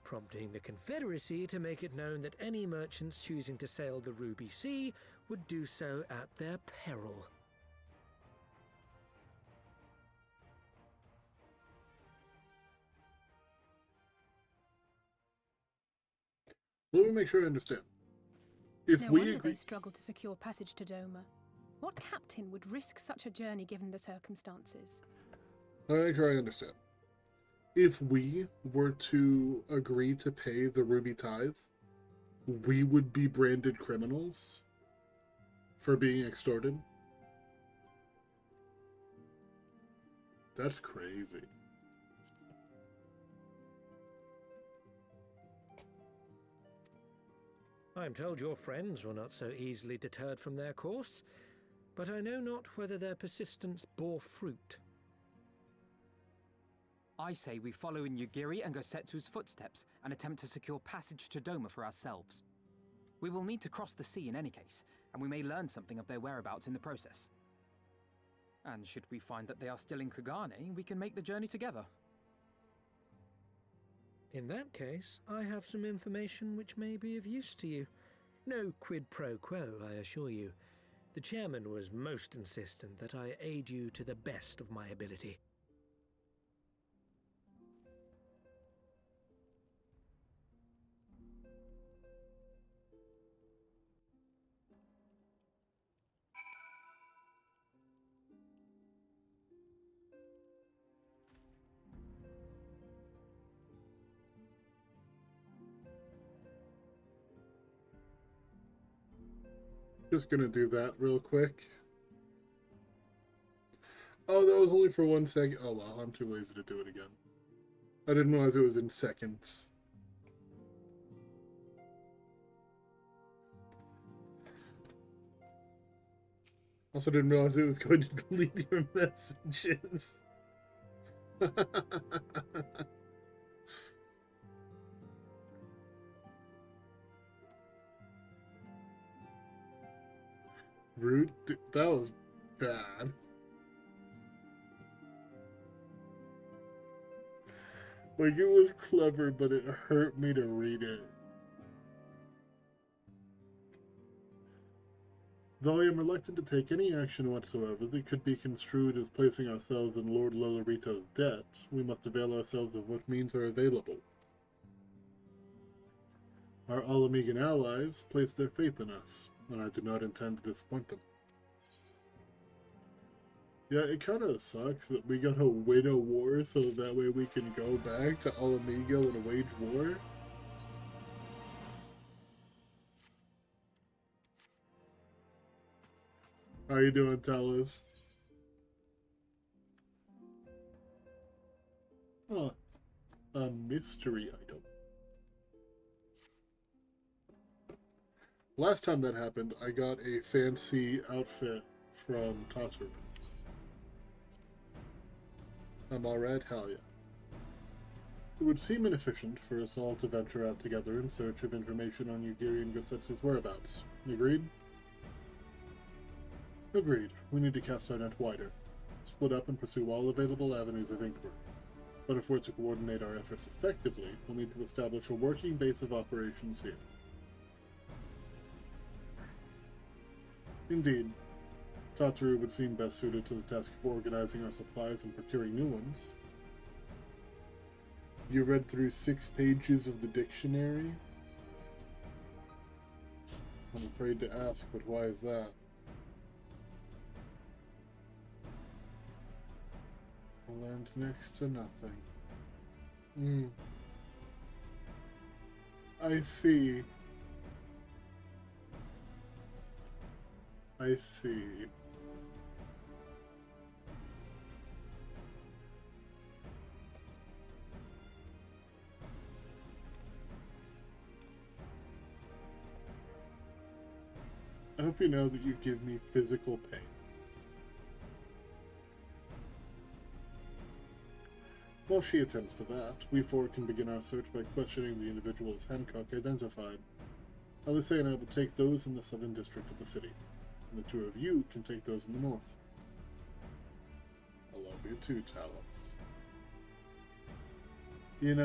prompting the Confederacy to make it known that any merchants choosing to sail the Ruby Sea would do so at their peril. Let me make sure I understand. If No we wonder agree, they struggle to secure passage to Doma. What captain would risk such a journey given the circumstances? let me make sure I understand. If we were to agree to pay the Ruby Tithe, we would be branded criminals for being extorted. That's crazy. I am told your friends were not so easily deterred from their course, but I know not whether their persistence bore fruit. I say we follow in Yugiri and Gosetsu's footsteps and attempt to secure passage to Doma for ourselves. We will need to cross the sea in any case, and we may learn something of their whereabouts in the process. And should we find that they are still in Kugane, we can make the journey together. In that case, I have some information which may be of use to you. No quid pro quo, I assure you. The chairman was most insistent that I aid you to the best of my ability. Just gonna do that real quick. Oh, that was only for 1 second. Oh wow, I'm too lazy to do it again. I didn't realize it was in seconds. Also didn't realize it was going to delete your messages. Rude. Dude, that was bad. Like, it was clever, but it hurt me to read it. Though I am reluctant to take any action whatsoever that could be construed as placing ourselves in Lord Lolorito's debt, we must avail ourselves of what means are available. Our Alamigan allies place their faith in us, and I do not intend to disappoint them. Yeah, it kind of sucks that we gotta win a war so that way we can go back to Alamigo and wage war. How you doing, Talis? Huh. A mystery item. Last time that happened, I got a fancy outfit from Tatsu. I'm all right? Hell yeah. It would seem inefficient for us all to venture out together in search of information on Yugiri and Gosetsu's whereabouts. Agreed? Agreed. We need to cast our net wider, split up and pursue all available avenues of inquiry. But if we're to coordinate our efforts effectively, we'll need to establish a working base of operations here. Indeed. Tataru would seem best suited to the task of organizing our supplies and procuring new ones. You read through 6 pages of the dictionary? I'm afraid to ask, but why is that? I learned next to nothing. I see. I see. I hope you know that you give me physical pain. While she attends to that, we four can begin our search by questioning the individuals Hancock identified. Alice and I will take those in the southern district of the city, and the two of you can take those in the north. I love you too, Talos. In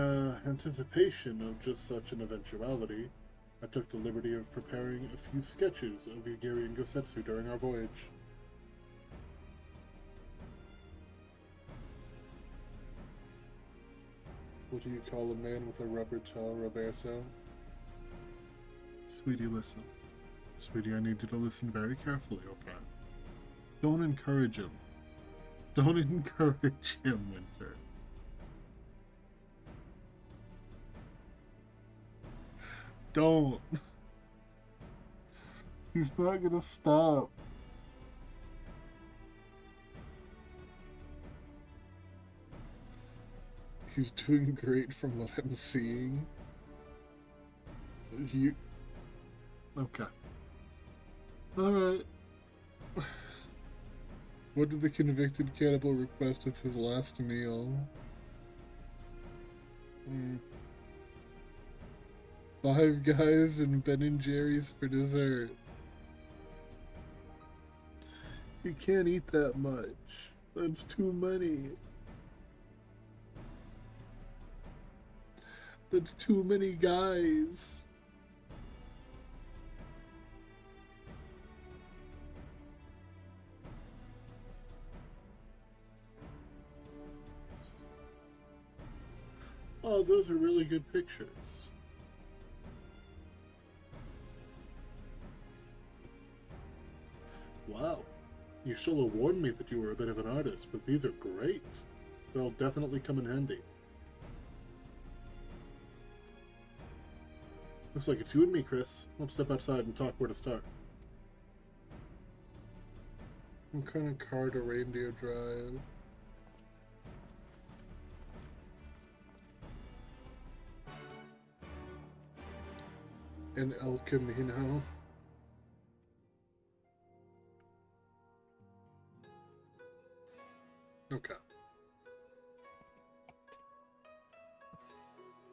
anticipation of just such an eventuality, I took the liberty of preparing a few sketches of Yagiri and Gosetsu during our voyage. What do you call a man with a rubber toe, Roberto? Sweetie, listen. Sweetie, I need you to listen very carefully, okay? Don't encourage him. Don't encourage him, Winter. Don't. He's not gonna stop. He's doing great from what I'm seeing. Okay. Alright. What did the convicted cannibal request with his last meal? 5 Guys and Ben & Jerry's for dessert. You can't eat that much. That's too many. That's too many guys. Oh, those are really good pictures. Wow. You should have warned me that you were a bit of an artist, but these are great. They'll definitely come in handy. Looks like it's you and me, Chris. Let's step outside and talk where to start. What kind of car do reindeer drive? An El Camino. Okay.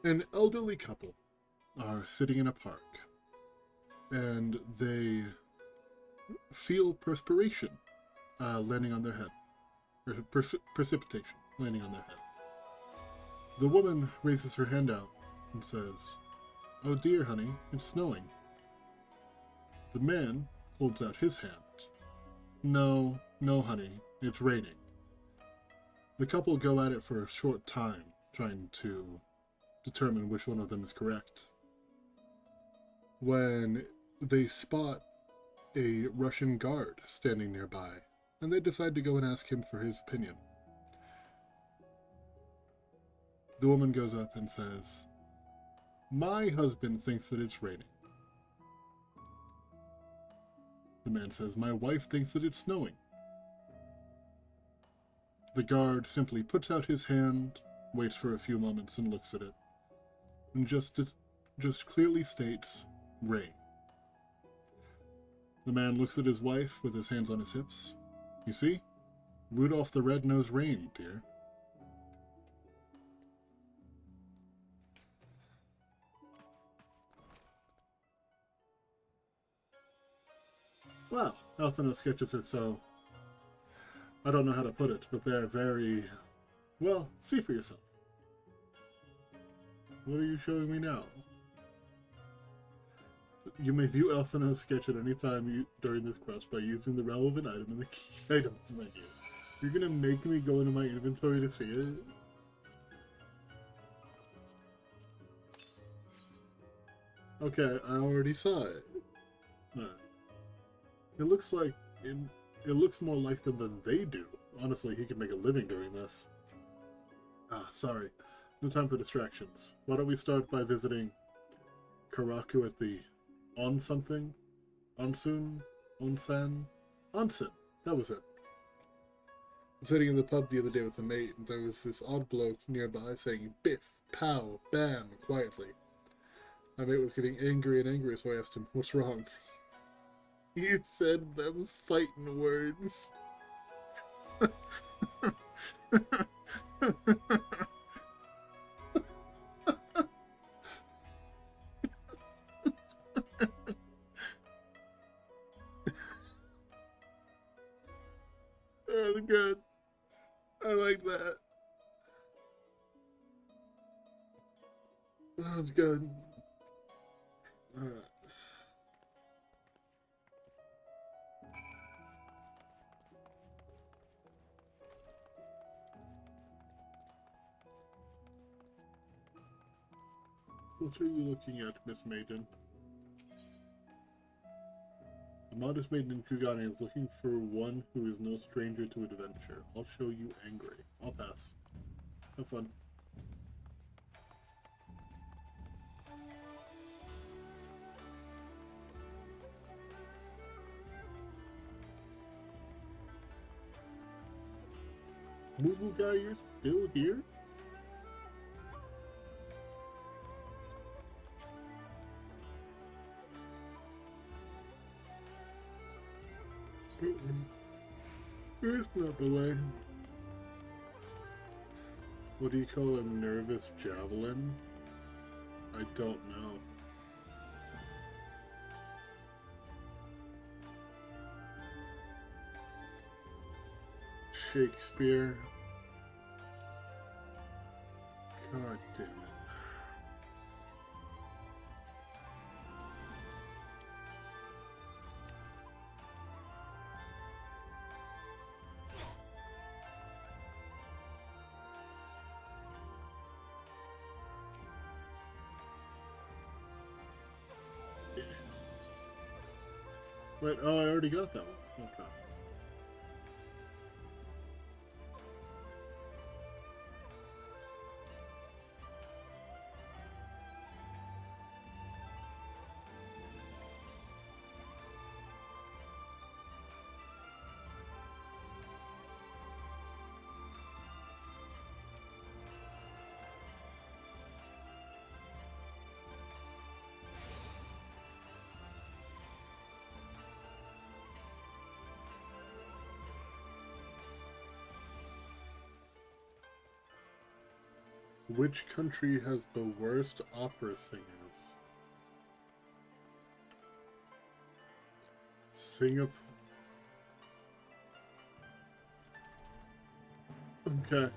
An elderly couple are sitting in a park, and they feel perspiration landing on their head, or precipitation landing on their head. The woman raises her hand out and says, "Oh dear, honey, it's snowing." The man holds out his hand. "No, no, honey, it's raining." The couple go at it for a short time, trying to determine which one of them is correct, when they spot a Russian guard standing nearby, and they decide to go and ask him for his opinion. The woman goes up and says, "My husband thinks that it's raining." The man says, "My wife thinks that it's snowing." The guard simply puts out his hand, waits for a few moments and looks at it, and just clearly states, "Rain." The man looks at his wife with his hands on his hips. "You see? Rudolph the Red-Nosed Reindeer." Wow, Alphina's sketches are so... I don't know how to put it, but they're very... Well, see for yourself. What are you showing me now? You may view Alphina's sketch at any time during this quest by using the relevant item in the key items menu. You're gonna make me go into my inventory to see it? Okay, I already saw it. Alright. It looks like... It looks more like them than they do. Honestly, he could make a living doing this. Sorry. No time for distractions. Why don't we start by visiting Karaku at the on-something? Onsun? Onsen? Onsen! That was it. I was sitting in the pub the other day with a mate, and there was this odd bloke nearby saying biff, pow, bam, quietly. My mate was getting angry and angry, so I asked him, "What's wrong?" He said them fighting words. That's good. I like that. That's good. Alright. What are you looking at, Miss Maiden? A modest maiden in Kugane is looking for one who is no stranger to adventure. I'll show you angry. I'll pass. Have fun. Moo Moo guy, you're still here? It's not the way. What do you call a nervous javelin? I don't know. Shakespeare. God damn it. Wait, oh, I already got that one. Okay. Which country has the worst opera singers? Singapore. Okay.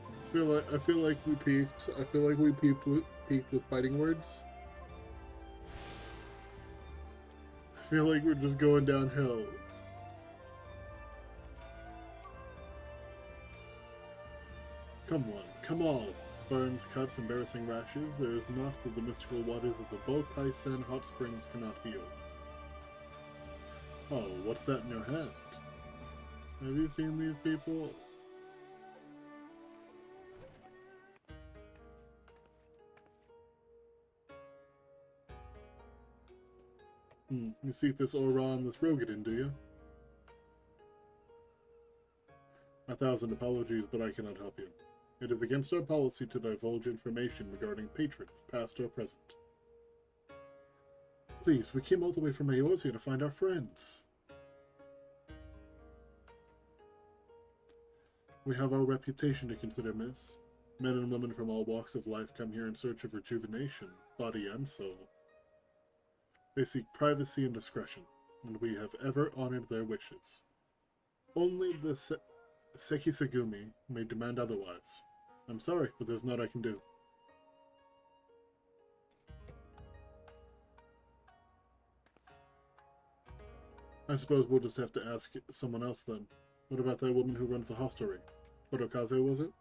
I feel like we peaked. I feel like we peaked with fighting words. I feel like we're just going downhill. Come on, come on. Burns, cuts, embarrassing rashes. There is naught that the mystical waters of the Bokai-sen hot springs cannot heal. Oh, what's that in your hand? Have you seen these people? You seek this aura on this Rogadin, do you? 1,000 apologies, but I cannot help you. It is against our policy to divulge information regarding patrons, past or present. Please, we came all the way from Eorzea to find our friends. We have our reputation to consider, miss. Men and women from all walks of life come here in search of rejuvenation, body and soul. They seek privacy and discretion, and we have ever honored their wishes. Only the Sekisagumi may demand otherwise. I'm sorry, but there's naught I can do. I suppose we'll just have to ask someone else then. What about that woman who runs the hostelry? Otokaze, was it?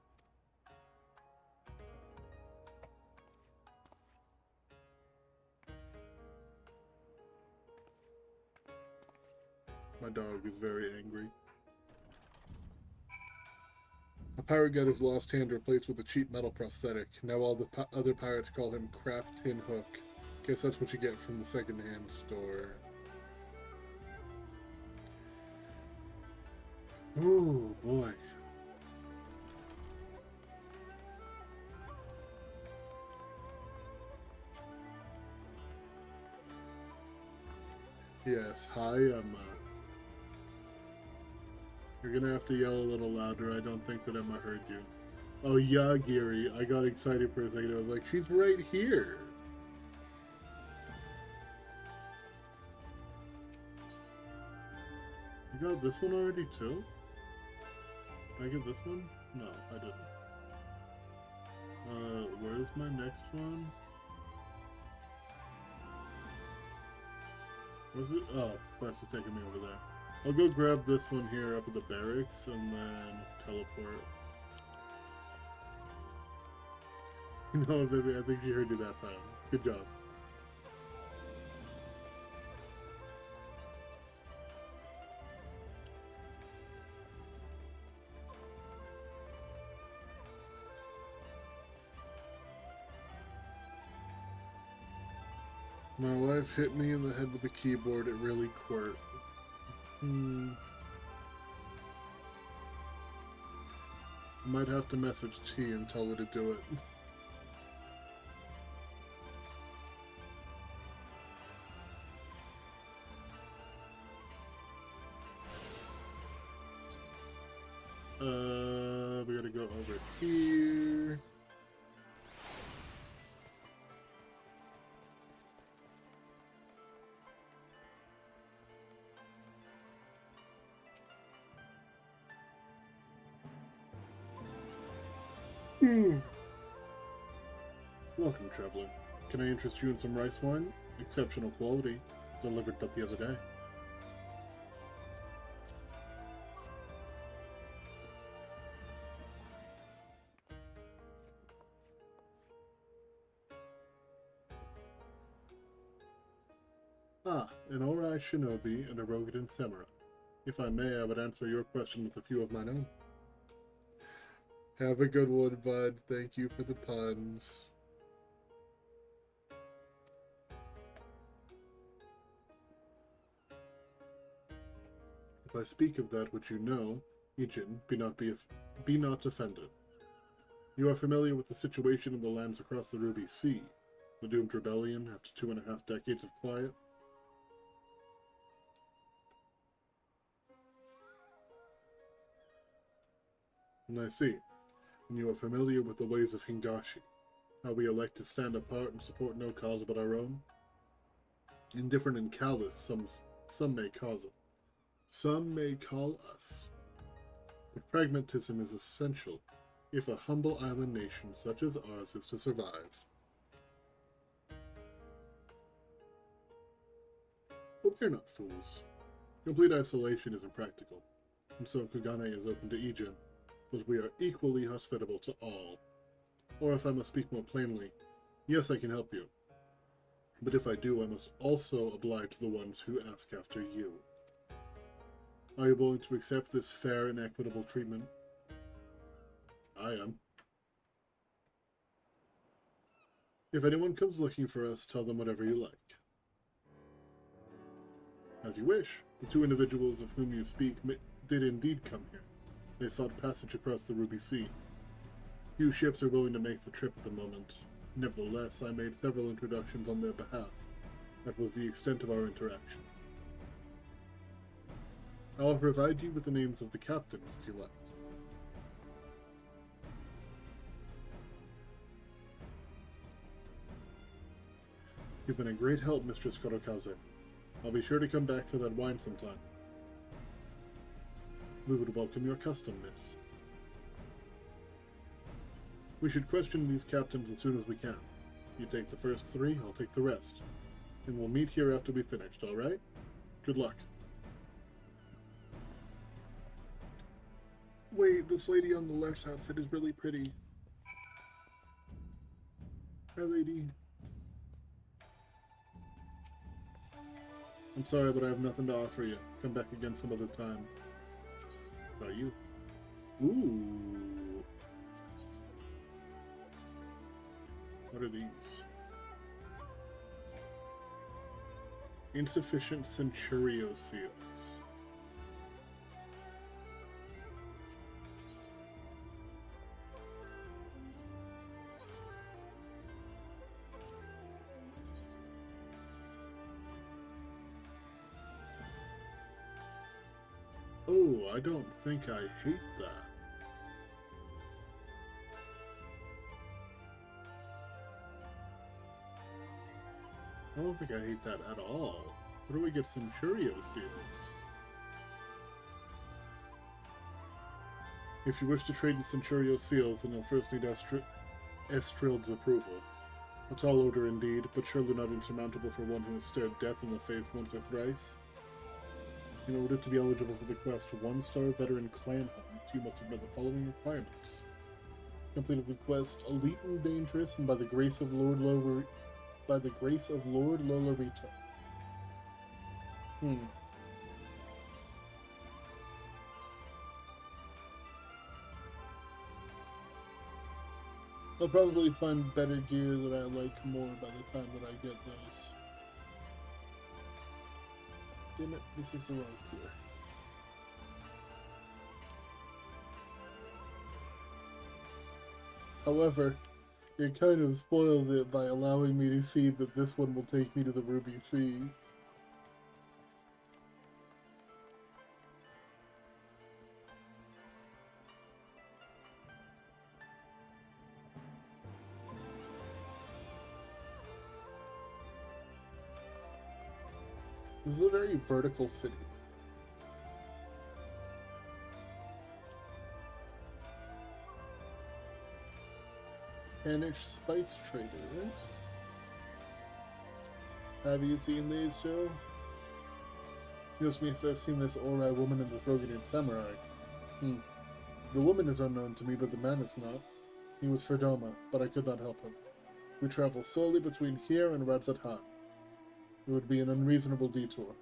My dog is very angry. A pirate got his lost hand replaced with a cheap metal prosthetic. Now all the other pirates call him Craft Tin Hook. Guess that's what you get from the second-hand store. Oh boy. Yes, hi, I'm You're gonna have to yell a little louder. I don't think that Emma heard you. Oh yeah, Gary. I got excited for a second. I was like, she's right here. You got this one already too? Did I get this one? No, I didn't. Where's my next one? Was it? Oh, Quest is taking me over there. I'll go grab this one here up at the barracks and then teleport. No, baby, I think she heard you that time. Good job. My wife hit me in the head with the keyboard. It really quirt. Might have to message T and tell her to do it. We gotta go over here. Welcome, traveler. Can I interest you in some rice wine? Exceptional quality. Delivered but the other day. Ah, an Ori shinobi and a Rogadin samurai. If I may, I would answer your question with a few of mine own. Have a good one, bud. Thank you for the puns. If I speak of that which you know, Ijin, be not offended. You are familiar with the situation in the lands across the Ruby Sea, the doomed rebellion after 2.5 decades of quiet. And I see. And you are familiar with the ways of Hingashi, how we elect to stand apart and support no cause but our own. Indifferent and callous, some may cause it. Some may call us. But pragmatism is essential if a humble island nation such as ours is to survive. But we're not fools. Complete isolation is impractical, and so Kugane is open to Ijin, but we are equally hospitable to all. Or if I must speak more plainly, yes, I can help you. But if I do, I must also oblige the ones who ask after you. Are you willing to accept this fair and equitable treatment? I am. If anyone comes looking for us, tell them whatever you like. As you wish. The two individuals of whom you speak did indeed come here. They sought passage across the Ruby Sea. Few ships are willing to make the trip at the moment. Nevertheless, I made several introductions on their behalf. That was the extent of our interaction. I'll provide you with the names of the captains, if you like. You've been a great help, Mistress Korokaze. I'll be sure to come back for that wine sometime. We would welcome your custom, miss. We should question these captains as soon as we can. You take the first 3, I'll take the rest. And we'll meet here after we finished, alright? Good luck. Wait, this lady on the left's outfit is really pretty. Hi, lady. I'm sorry, but I have nothing to offer you. Come back again some other time. How about you? Ooh. What are these? Insufficient Centurio seals. Oh, I don't think I hate that. I don't think I hate that at all. Where do we get some Churio seals? If you wish to trade in Centurio seals, then you'll first need Estrild's approval. A tall order indeed, but surely not insurmountable for one who has stared death in the face once or thrice. In order to be eligible for the quest 1-star veteran clan hunt, you must have met the following requirements. Completed the quest elite and dangerous, and by the grace of Lord Lolorito. I'll probably find better gear that I like more by the time that I get those. Damn it, this is the wrong gear. However, it kind of spoils it by allowing me to see that this one will take me to the Ruby Sea. This is a very vertical city. Spanish spice trader. Have you seen these, Joe? Yes, me, I've seen this Ori woman and the Rogadian samurai. The woman is unknown to me, but the man is not. He was Ferdoma, but I could not help him. We travel solely between here and Radzat-Han. It would be an unreasonable detour.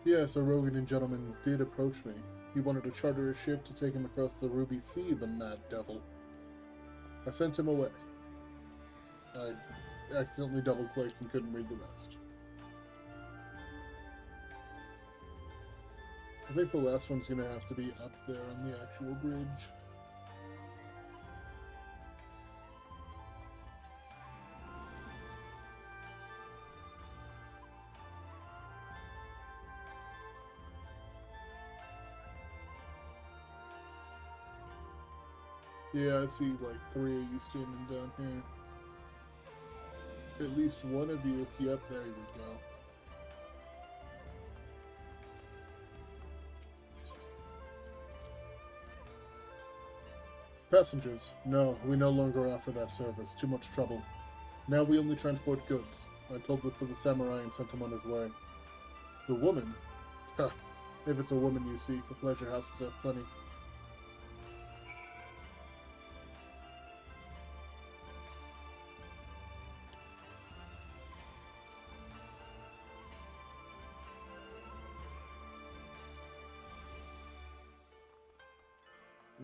Yes, a Rogadian gentleman did approach me. He wanted to charter a ship to take him across the Ruby Sea, the mad devil. I sent him away. I accidentally double-clicked and couldn't read the rest. I think the last one's gonna have to be up there on the actual bridge. Yeah, I see like 3 of you standing down here. At least one of you. Yep, there you go. Passengers. No, we no longer offer that service. Too much trouble. Now we only transport goods. I told this to the samurai and sent him on his way. The woman? Ha! If it's a woman you seek, the pleasure houses have plenty.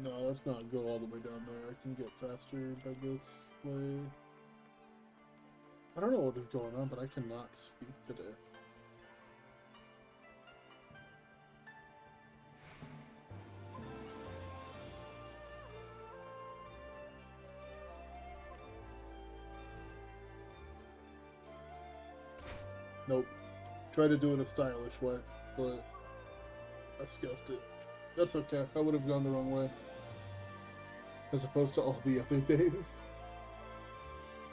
No, let's not go all the way down there. I can get faster by this way. I don't know what is going on, but I cannot speak today. Nope. Try to do it a stylish way, but I scuffed it. That's okay. I would have gone the wrong way. As opposed to all the other days.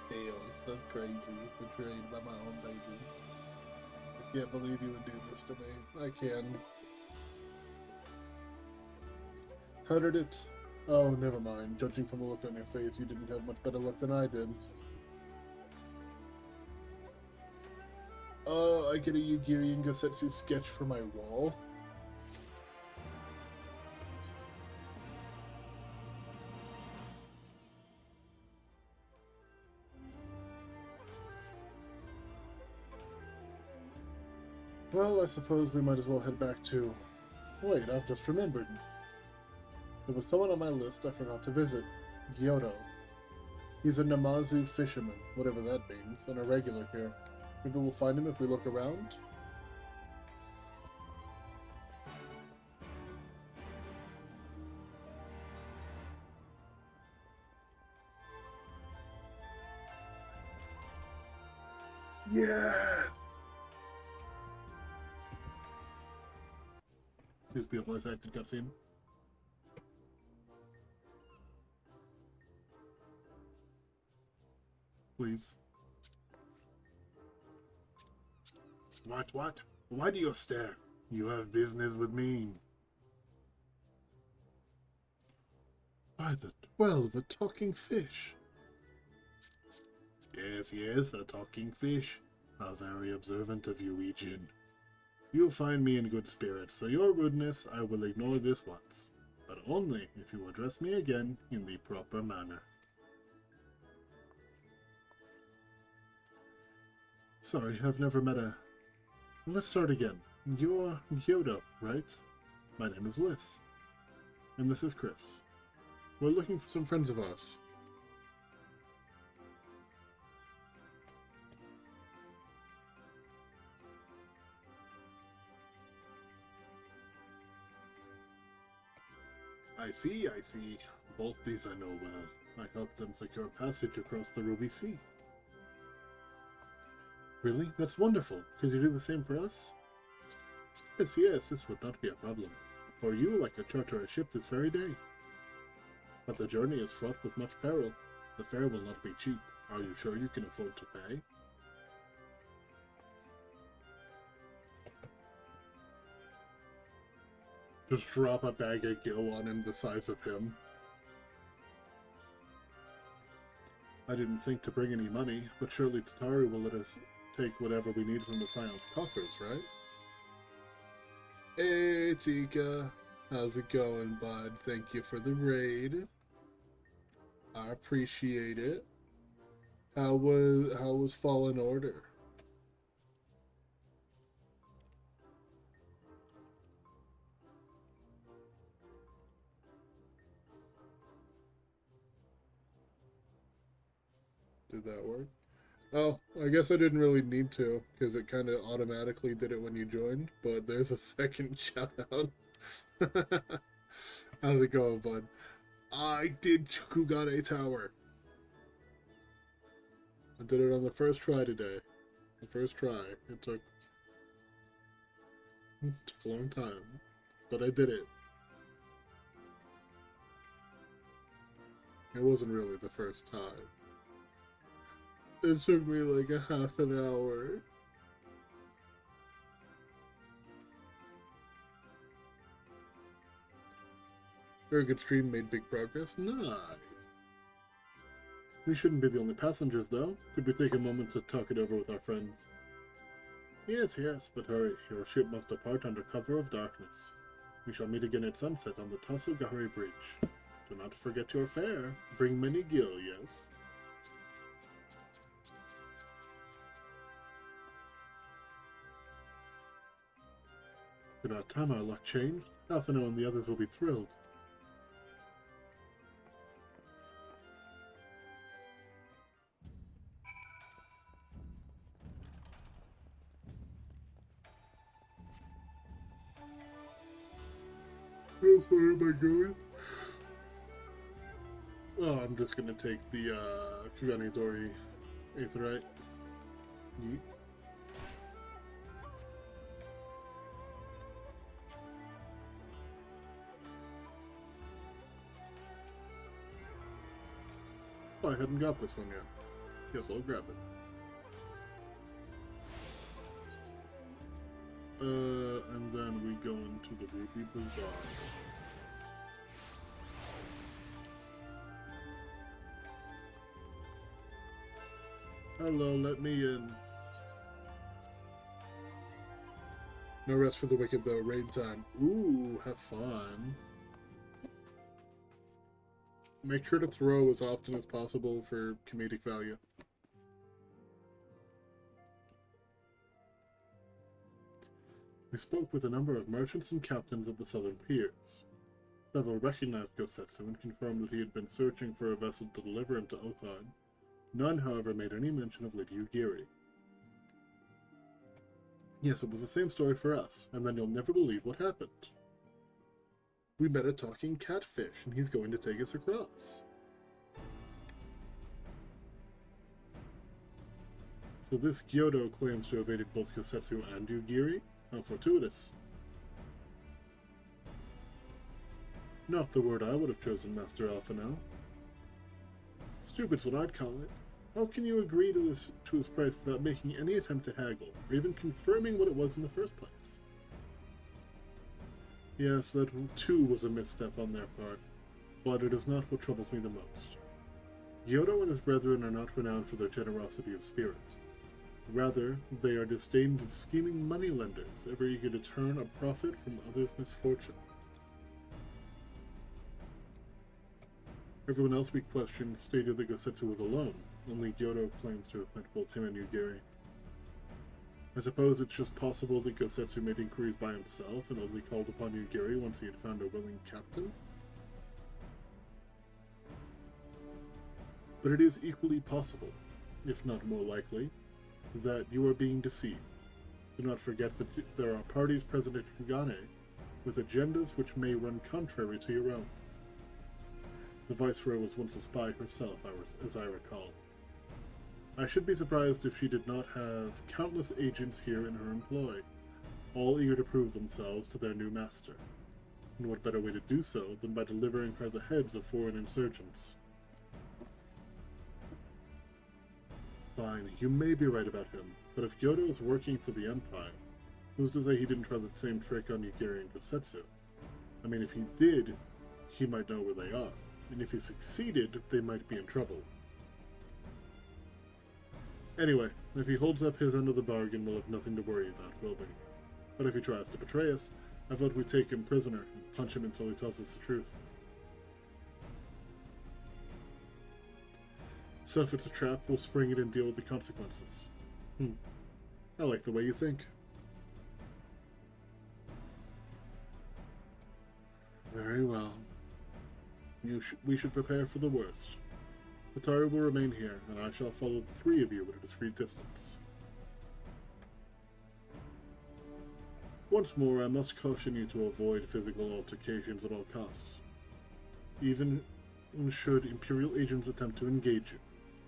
Damn, that's crazy. Betrayed by my own baby. I can't believe you would do this to me. I can. How did it... Oh, never mind. Judging from the look on your face, you didn't have much better luck than I did. Oh, I get a Yugiri and Gosetsu sketch for my wall. Well, I suppose we might as well head back to... Wait, I've just remembered. There was someone on my list I forgot to visit. Gyoto. He's a Namazu fisherman, whatever that means, and a regular here. Maybe we'll find him if we look around? Yeah. Please be a voice acted cutscene. Please. What? Why do you stare? You have business with me. By the 12, a talking fish. Yes, a talking fish. How very observant of you, Ejin. You'll find me in good spirits, so your rudeness I will ignore this once. But only if you address me again in the proper manner. Sorry, I've never met a... Let's start again. You're Yoda, right? My name is Liz. And this is Chris. We're looking for some friends of ours. I see. Both these I know well. I helped them secure passage across the Ruby Sea. Really? That's wonderful. Could you do the same for us? Yes, this would not be a problem. For you, I could charter a ship this very day. But the journey is fraught with much peril. The fare will not be cheap. Are you sure you can afford to pay? Just drop a bag of gill on him the size of him. I didn't think to bring any money, but surely Tatari will let us take whatever we need from the Scion's coffers, right? Hey, Tika. How's it going, bud? Thank you for the raid. I appreciate it. How was Fallen Order? Did that work? Oh, I guess I didn't really need to, because it kind of automatically did it when you joined, but there's a second shout out. How's it going, bud? I did Kugane Tower. I did it on the first try today. The first try. It took a long time, but I did it. It wasn't really the first time. It took me like a half an hour. Very good stream, made big progress. Nice. We shouldn't be the only passengers, though. Could we take a moment to talk it over with our friends? Yes, but hurry. Your ship must depart under cover of darkness. We shall meet again at sunset on the Tasugahari Bridge. Do not forget your fare. Bring many gil, yes? Could our time our luck changed? Alphino and the others will be thrilled. How far am I going? Oh, I'm just gonna take the Kugane Dori Aetherite. Yeet. Oh, I hadn't got this one yet. Guess I'll grab it. And then we go into the Ruby Bazaar. Hello, let me in. No rest for the wicked though, raid time. Ooh, have fun. Make sure to throw as often as possible for comedic value. We spoke with a number of merchants and captains of the southern piers. Several recognized Gosetsu and confirmed that he had been searching for a vessel to deliver him to Othan. None, however, made any mention of Lady Ugiri. Yes, it was the same story for us, and then you'll never believe what happened. We met a talking catfish, and he's going to take us across. So this Gyoto claims to have aided both Kosetsu and Yugiri? How fortuitous. Not the word I would have chosen, Master Alphino. Stupid's what I'd call it. How can you agree to his price without making any attempt to haggle, or even confirming what it was in the first place? Yes, that too was a misstep on their part, but it is not what troubles me the most. Gyoto and his brethren are not renowned for their generosity of spirit. Rather, they are disdained and scheming moneylenders, ever eager to turn a profit from others' misfortune. Everyone else we questioned stated that Gosetsu was alone. Only Gyoto claims to have met both him and Yugiri. I suppose it's just possible that Gosetsu made inquiries by himself and only called upon Yugiri once he had found a willing captain? But it is equally possible, if not more likely, that you are being deceived. Do not forget that there are parties present at Kugane with agendas which may run contrary to your own. The Viceroy was once a spy herself, as I recall. I should be surprised if she did not have countless agents here in her employ, all eager to prove themselves to their new master. And what better way to do so than by delivering her the heads of foreign insurgents? Fine, you may be right about him, but if Gyoto is working for the Empire, who's to say he didn't try the same trick on Yugiri and Gosetsu? I mean, if he did, he might know where they are, and if he succeeded, they might be in trouble. Anyway, if he holds up his end of the bargain, we'll have nothing to worry about, will we? But if he tries to betray us, I vote we take him prisoner and punch him until he tells us the truth. So if it's a trap, we'll spring it and deal with the consequences. I like the way you think. Very well. We should prepare for the worst. Kataru will remain here, and I shall follow the three of you at a discreet distance. Once more, I must caution you to avoid physical altercations at all costs. Even should Imperial agents attempt to engage you,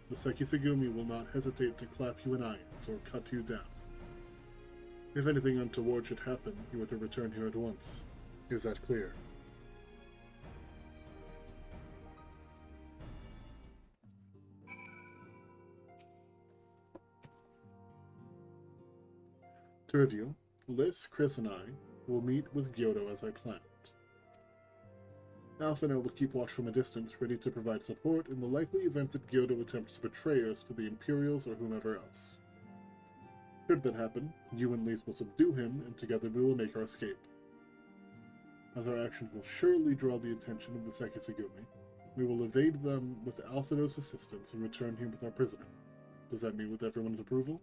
the Sekisagumi will not hesitate to clap you in irons or cut you down. If anything untoward should happen, you are to return here at once. Is that clear? To review, Liz, Chris, and I will meet with Gyoto as I planned. Alphino will keep watch from a distance, ready to provide support in the likely event that Gyoto attempts to betray us to the Imperials or whomever else. Should that happen, you and Liz will subdue him, and together we will make our escape. As our actions will surely draw the attention of the Sekisagumi, we will evade them with Alphino's assistance and return here with our prisoner. Does that mean with everyone's approval?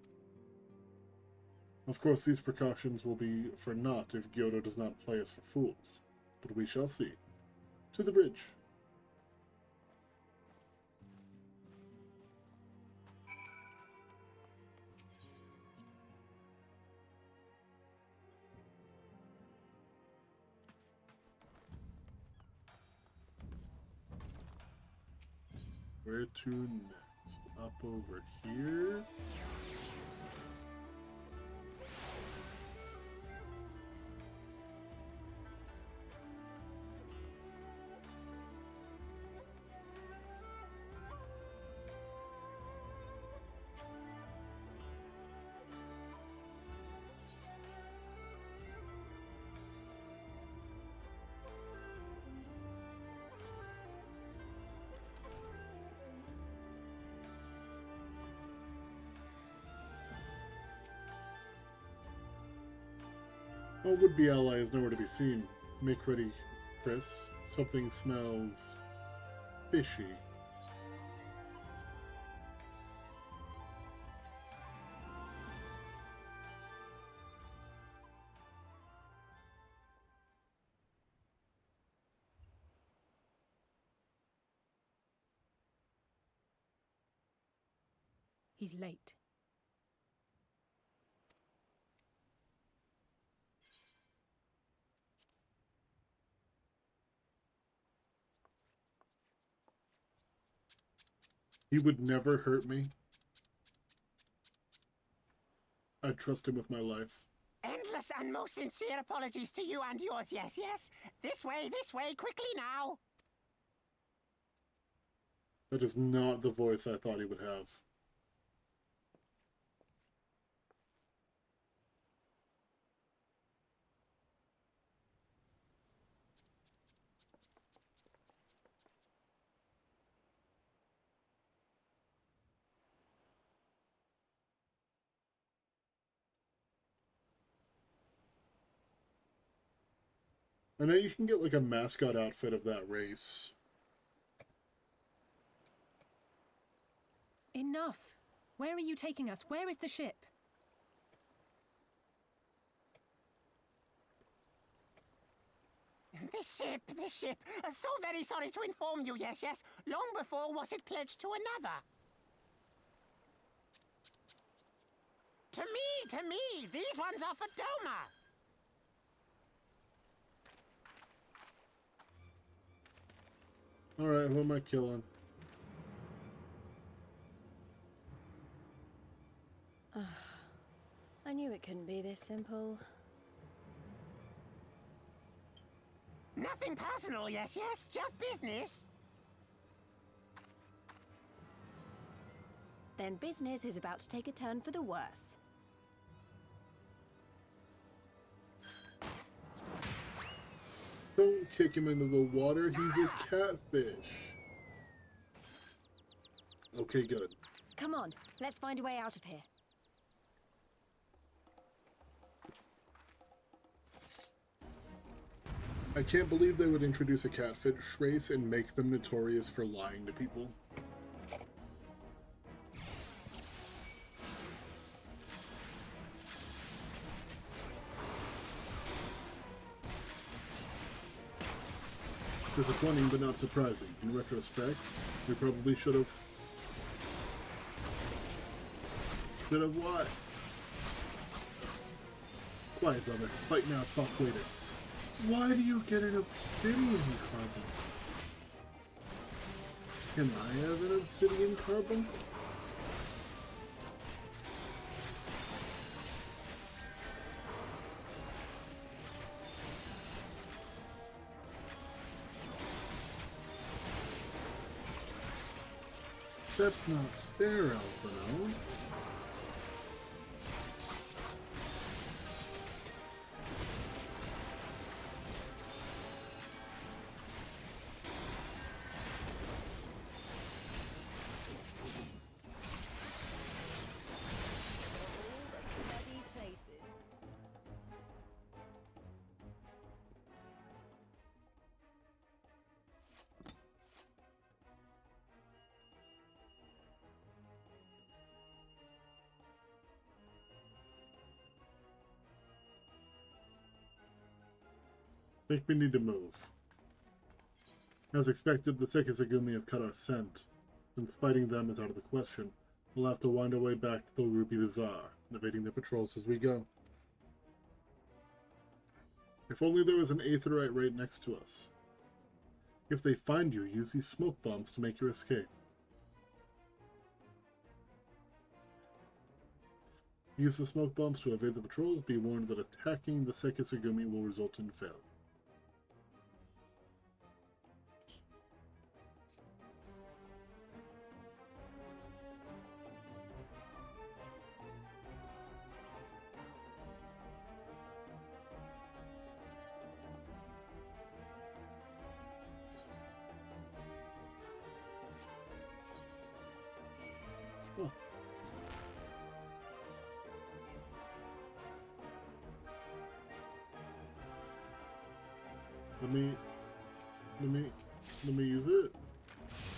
Of course, these precautions will be for naught if Gyoto does not play us for fools, but we shall see. To the bridge. Where to next? Up over here? Our would-be ally is nowhere to be seen. Make ready, Chris. Something smells fishy. He's late. He would never hurt me. I trust him with my life. Endless and most sincere apologies to you and yours, yes, yes. This way, quickly now. That is not the voice I thought he would have. I know you can get like a mascot outfit of that race. Enough. Where are you taking us? Where is the ship? The ship. So very sorry to inform you, yes, yes. Long before was it pledged to another. To me, these ones are for Doma. Alright, who am I killing? I knew it couldn't be this simple. Nothing personal, yes, yes. Just business. Then business is about to take a turn for the worse. Don't kick him into the water, he's a catfish. Okay, good. Come on, let's find a way out of here. I can't believe they would introduce a catfish race and make them notorious for lying to people. Disappointing but not surprising. In retrospect, we probably should have... Should have what? Quiet, brother. Fight now, talk later. Why do you get an obsidian carbon? Can I have an obsidian carbon? That's not fair, Alphino. I think we need to move. As expected, the Sekizagumi have cut our scent. Since fighting them is out of the question, we'll have to wind our way back to the Ruby Bazaar, evading their patrols as we go. If only there was an Aetherite right next to us. If they find you, use these smoke bombs to make your escape. Use the smoke bombs to evade the patrols. Be warned that attacking the Sekizagumi will result in failure. Oh. Let me use it.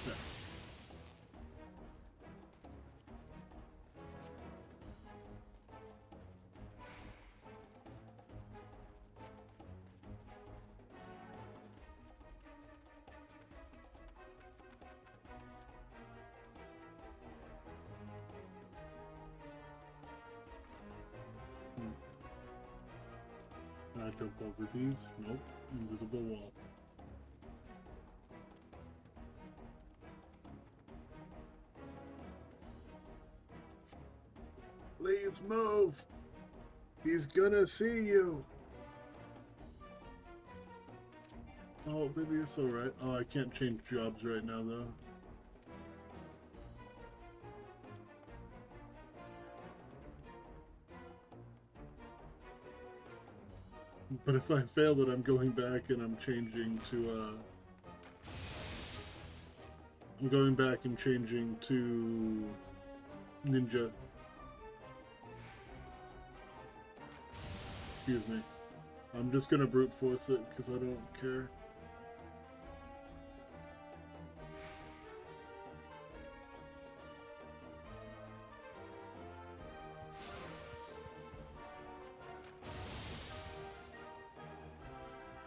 Yeah. Can I jump over these? Nope. Invisible wall. Let's move! He's gonna see you. Oh, baby, you're so right. Oh, I can't change jobs right now, though. But if I fail it, I'm going back and I'm changing to, I'm going back and changing to Ninja. Excuse me. I'm just gonna brute force it because I don't care.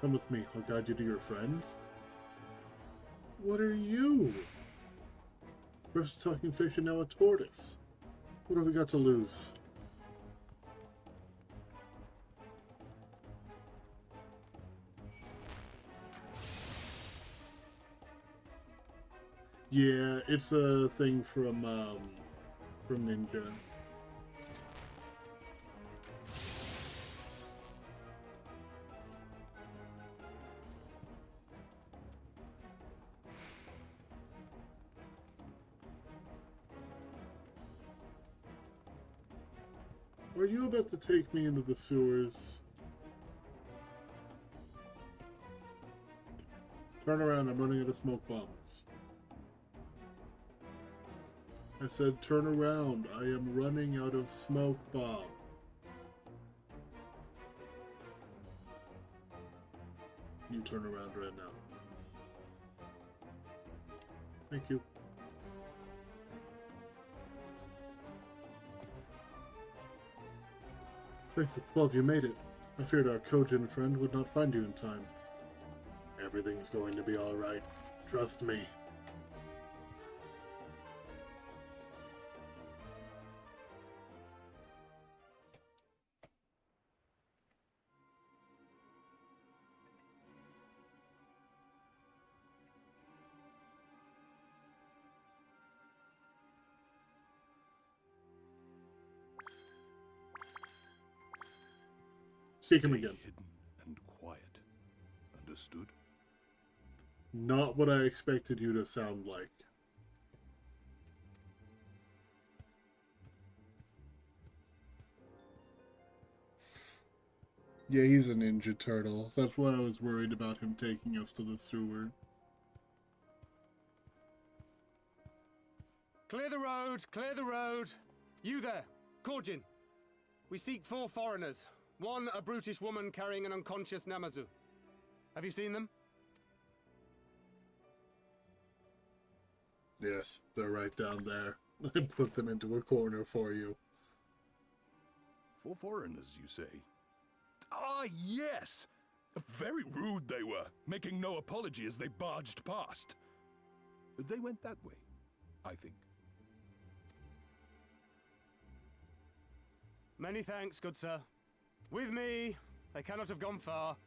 Come with me, I'll guide you to your friends. What are you? First a talking fish and now a tortoise. What have we got to lose? Yeah, it's a thing from Ninja. Are you about to take me into the sewers? Turn around, I'm running out of smoke bombs. I said turn around, I am running out of smoke bomb. You turn around right now. Thank you. Thanks to 12, you made it. I feared our Kojin friend would not find you in time. Everything's going to be alright. Trust me. Speak him again. Hidden and quiet. Understood? Not what I expected you to sound like. Yeah, he's a Ninja Turtle. That's why I was worried about him taking us to the sewer. Clear the road! Clear the road! You there, Korjin. We seek 4 foreigners. 1, a brutish woman carrying an unconscious Namazu. Have you seen them? Yes, they're right down there. I put them into a corner for you. 4 foreigners, you say? Ah, yes! Very rude they were, making no apology as they barged past. They went that way, I think. Many thanks, good sir. With me, they cannot have gone far.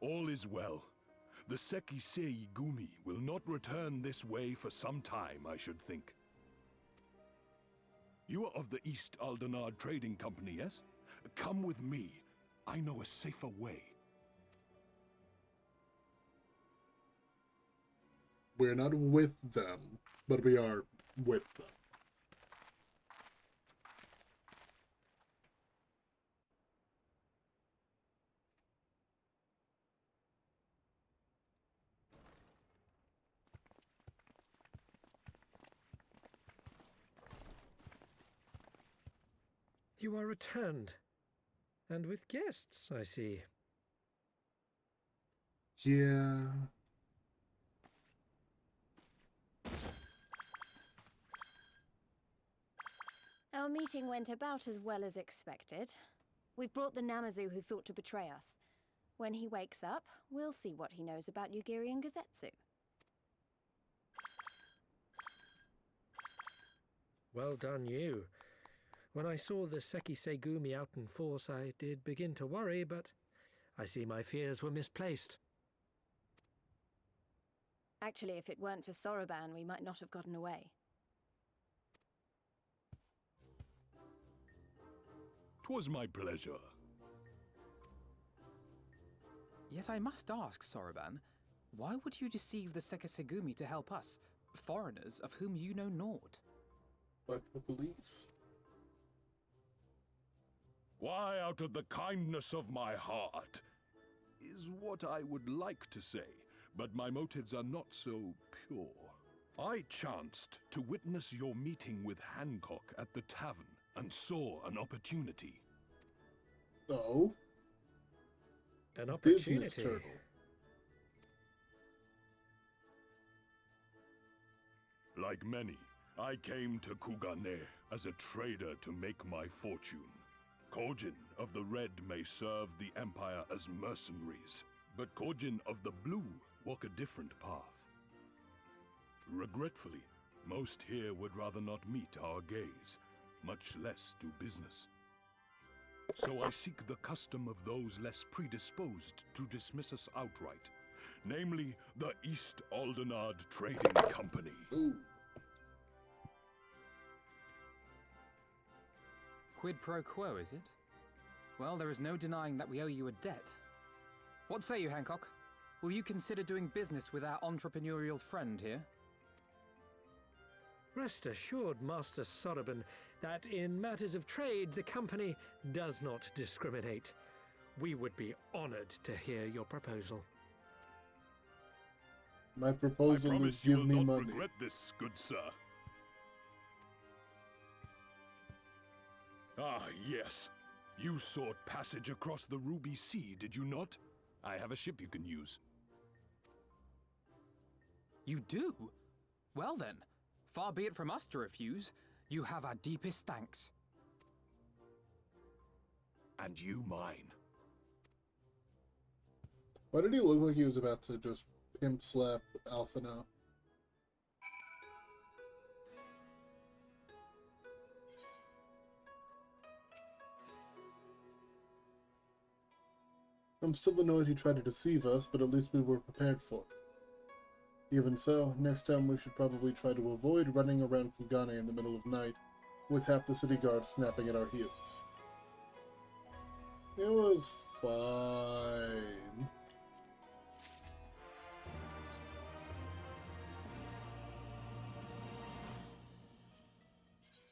All is well. The Sekisei Gumi will not return this way for some time, I should think. You are of the East Aldenard Trading Company, yes? Come with me. I know a safer way. We're not with them, but we are with them. You are returned. And with guests, I see. Yeah. Our meeting went about as well as expected. We've brought the Namazu who thought to betray us. When he wakes up, we'll see what he knows about Yugiri and Gazetsu. Well done, you. When I saw the Sekisei Gumi out in force, I did begin to worry, but I see my fears were misplaced. Actually, if it weren't for Soroban, we might not have gotten away. 'Twas my pleasure. Yet I must ask, Soroban, why would you deceive the Sekisegumi to help us, foreigners of whom you know naught? Like the police. Why, out of the kindness of my heart, is what I would like to say, but my motives are not so pure. I chanced to witness your meeting with Hancock at the tavern and saw an opportunity. Oh? An Business opportunity. turtle. Like many, I came to Kugane as a trader to make my fortune. Kojin of the Red may serve the Empire as mercenaries, but Kojin of the Blue walk a different path. Regretfully, most here would rather not meet our gaze, much less do business. So I seek the custom of those less predisposed to dismiss us outright, namely the East Aldenard Trading Company. Ooh. Quid pro quo, is it? Well, there is no denying that we owe you a debt. What say you, Hancock? Will you consider doing business with our entrepreneurial friend here? Rest assured, Master Soroban, that in matters of trade, the company does not discriminate. We would be honored to hear your proposal. My I proposal is promise you give will me not money. regret this, good sir. Ah, yes. You sought passage across the Ruby Sea, did you not? I have a ship you can use. You do? Well then, far be it from us to refuse. You have our deepest thanks. And you mine. Why did he look like he was about to just pimp slap Alpha now? I'm still annoyed he tried to deceive us, but at least we were prepared for it. Even so, next time we should probably try to avoid running around Kugane in the middle of night with half the city guard snapping at our heels. It was fine.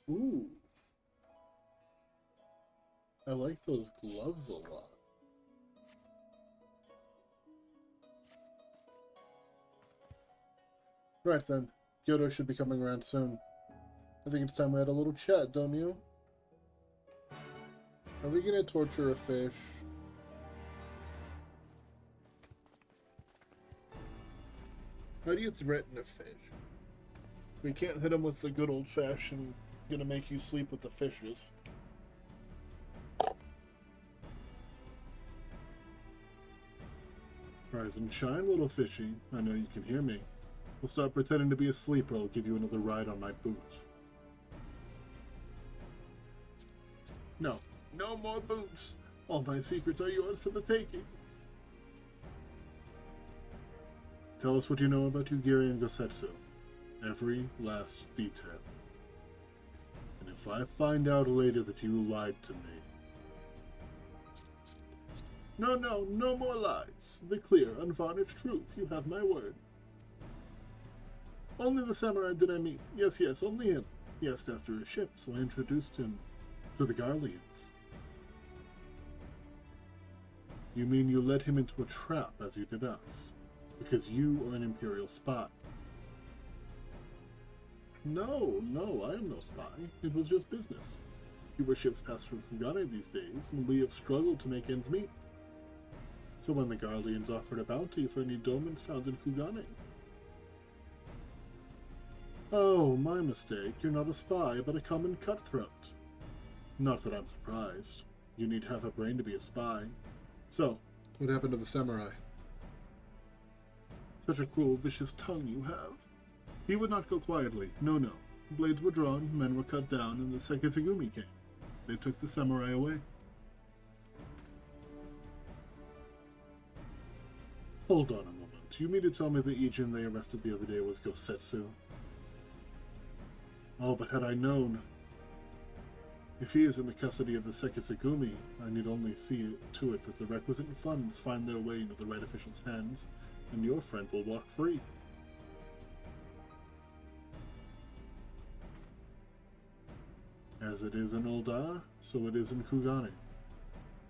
Ooh. I like those gloves a lot. Right then, Kyoto should be coming around soon. I think it's time we had a little chat, don't you? Are we gonna torture a fish? How do you threaten a fish? We can't hit him with the good old-fashioned, gonna make you sleep with the fishes. Rise and shine, little fishy. I know you can hear me. Well, stop pretending to be asleep or I'll give you another ride on my boot. No. No more boots! All my secrets are yours for the taking. Tell us what you know about Yugiri and Gosetsu. Every last detail. And if I find out later that you lied to me... No more lies. The clear, unvarnished truth. You have my word. Only the samurai did I meet. Yes, only him. He asked after his ship, so I introduced him to the Garleans. You mean you led him into a trap as you did us? Because you are an Imperial spy. No, I am no spy. It was just business. Fewer ships pass through Kugane these days, and we have struggled to make ends meet. So when the Garleans offered a bounty for any dolmens found in Kugane. Oh, my mistake. You're not a spy, but a common cutthroat. Not that I'm surprised. You need half a brain to be a spy. So, what happened to the samurai? Such a cruel, vicious tongue you have. He would not go quietly. No. Blades were drawn, men were cut down, and the Sekisegumi came. They took the samurai away. Hold on a moment. Do you mean to tell me the agent they arrested the other day was Gosetsu? Oh, but had I known... If he is in the custody of the Sekisagumi, I need only see to it that the requisite funds find their way into the right official's hands, and your friend will walk free. As it is in Ul'dah, so it is in Kugane.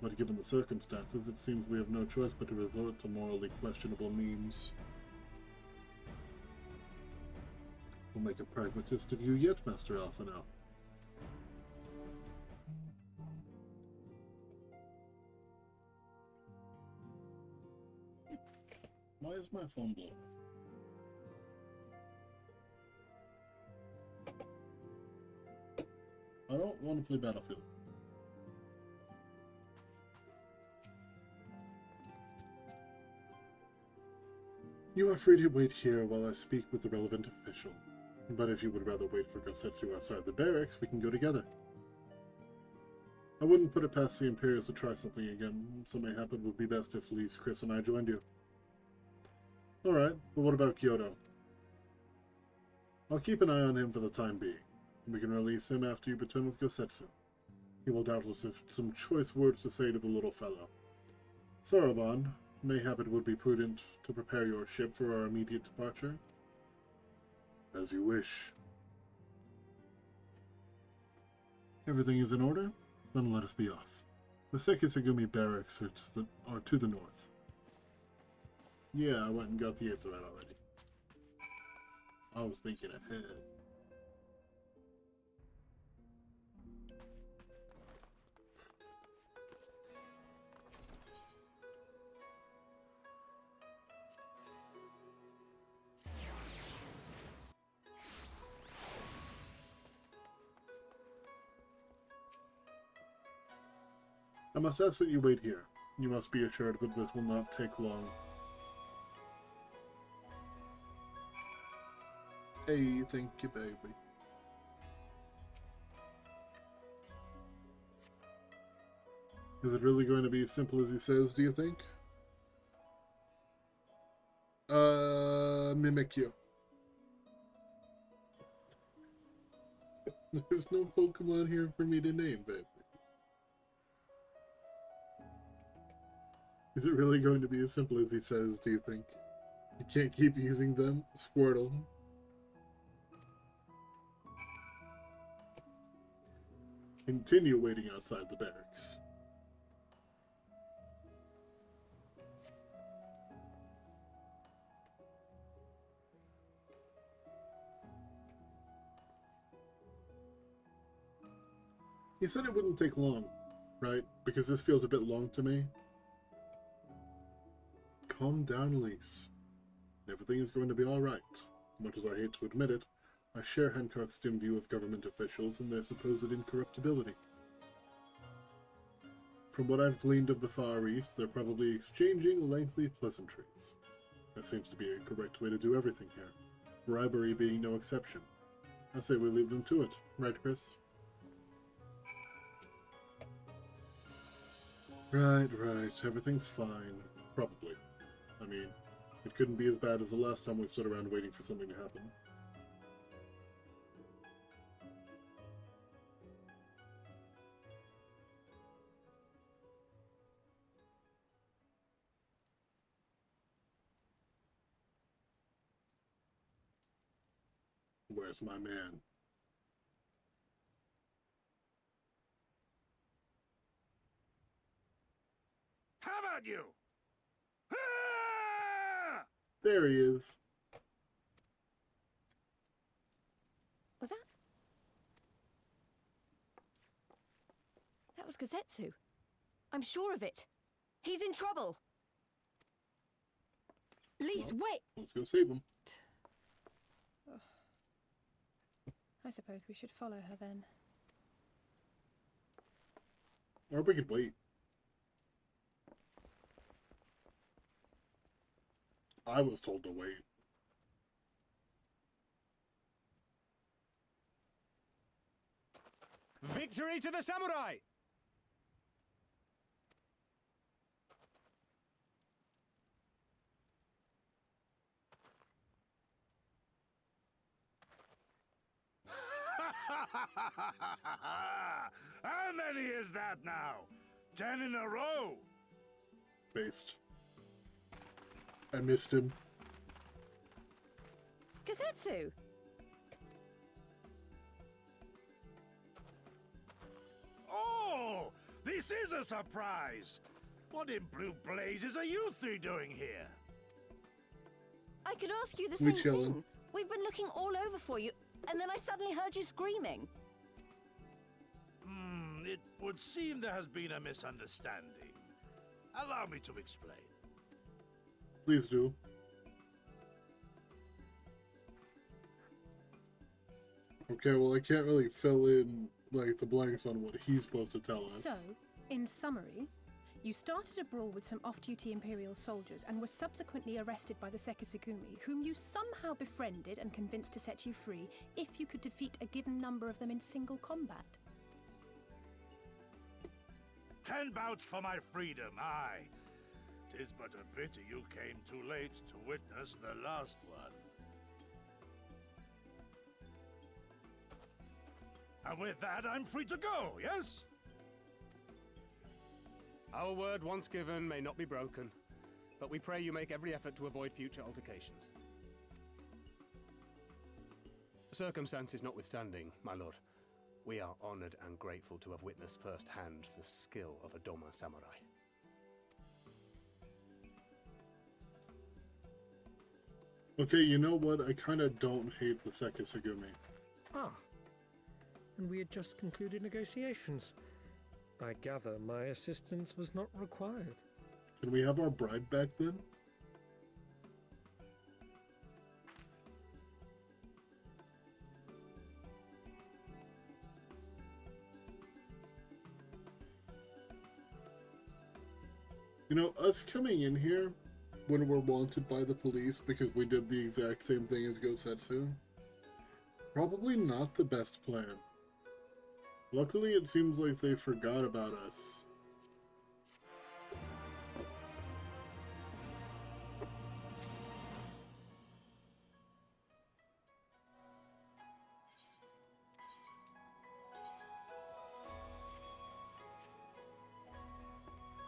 But given the circumstances, it seems we have no choice but to resort to morally questionable means. We'll make a pragmatist of you yet, Master Alphino. Why is my phone blowing? I don't want to play Battlefield. You are free to wait here while I speak with the relevant official. But if you would rather wait for Gosetsu outside the barracks, we can go together. I wouldn't put it past the Imperials to try something again. Something happened would be best if Lise, Chris, and I joined you. Alright, but what about Kyoto? I'll keep an eye on him for the time being. We can release him after you return with Gosetsu. He will doubtless have some choice words to say to the little fellow. Saraban, mayhap it would be prudent to prepare your ship for our immediate departure? As you wish. Everything is in order? Then let us be off. The Sekisagumi barracks are to the north. Yeah, I went and got the Aetherite already. I was thinking ahead. I must ask that you wait here. You must be assured that this will not take long. Hey, thank you, baby. Is it really going to be as simple as he says, do you think? MSQ. There's no Pokemon here for me to name, baby. Is it really going to be as simple as he says, do you think? You can't keep using them? Squirtle. Continue waiting outside the barracks. He said it wouldn't take long, right? Because this feels a bit long to me. Calm down, Elise. Everything is going to be alright. Much as I hate to admit it, I share Hancock's dim view of government officials and their supposed incorruptibility. From what I've gleaned of the Far East, they're probably exchanging lengthy pleasantries. That seems to be a correct way to do everything here, bribery being no exception. I say we leave them to it, right, Chris? Right, everything's fine. Probably. I mean, it couldn't be as bad as the last time we stood around waiting for something to happen. Where's my man? How about you? Ah! There he is. Was that? That was Gosetsu. I'm sure of it. He's in trouble. Lise, Well, wait! let's go save him. I suppose we should follow her then. Or we could wait. I was told to wait. Victory to the samurai! How many is that now? 10 in a row? Based. I missed him. Gazetsu! Oh, this is a surprise. What in blue blazes are you three doing here? I could ask you the We same chillin'. thing. We've been looking all over for you, and then I suddenly heard you screaming. It would seem there has been a misunderstanding. Allow me to explain. Please do. Okay, well, I can't really fill in, like, the blanks on what he's supposed to tell us. So, in summary, you started a brawl with some off-duty Imperial soldiers and were subsequently arrested by the Sekisagumi, whom you somehow befriended and convinced to set you free if you could defeat a given number of them in single combat. 10 bouts for my freedom, aye. 'Tis but a pity you came too late to witness the last one. And with that, I'm free to go, yes? Our word once given may not be broken, but we pray you make every effort to avoid future altercations. Circumstances notwithstanding, my lord, we are honored and grateful to have witnessed firsthand the skill of a Doma samurai. Okay, you know what? I kind of don't hate the Sekisagumi. Ah, and we had just concluded negotiations. I gather my assistance was not required. Can we have our bride back then? You know, us coming in here when we're wanted by the police because we did the exact same thing as Gosetsu, probably not the best plan. Luckily, it seems like they forgot about us.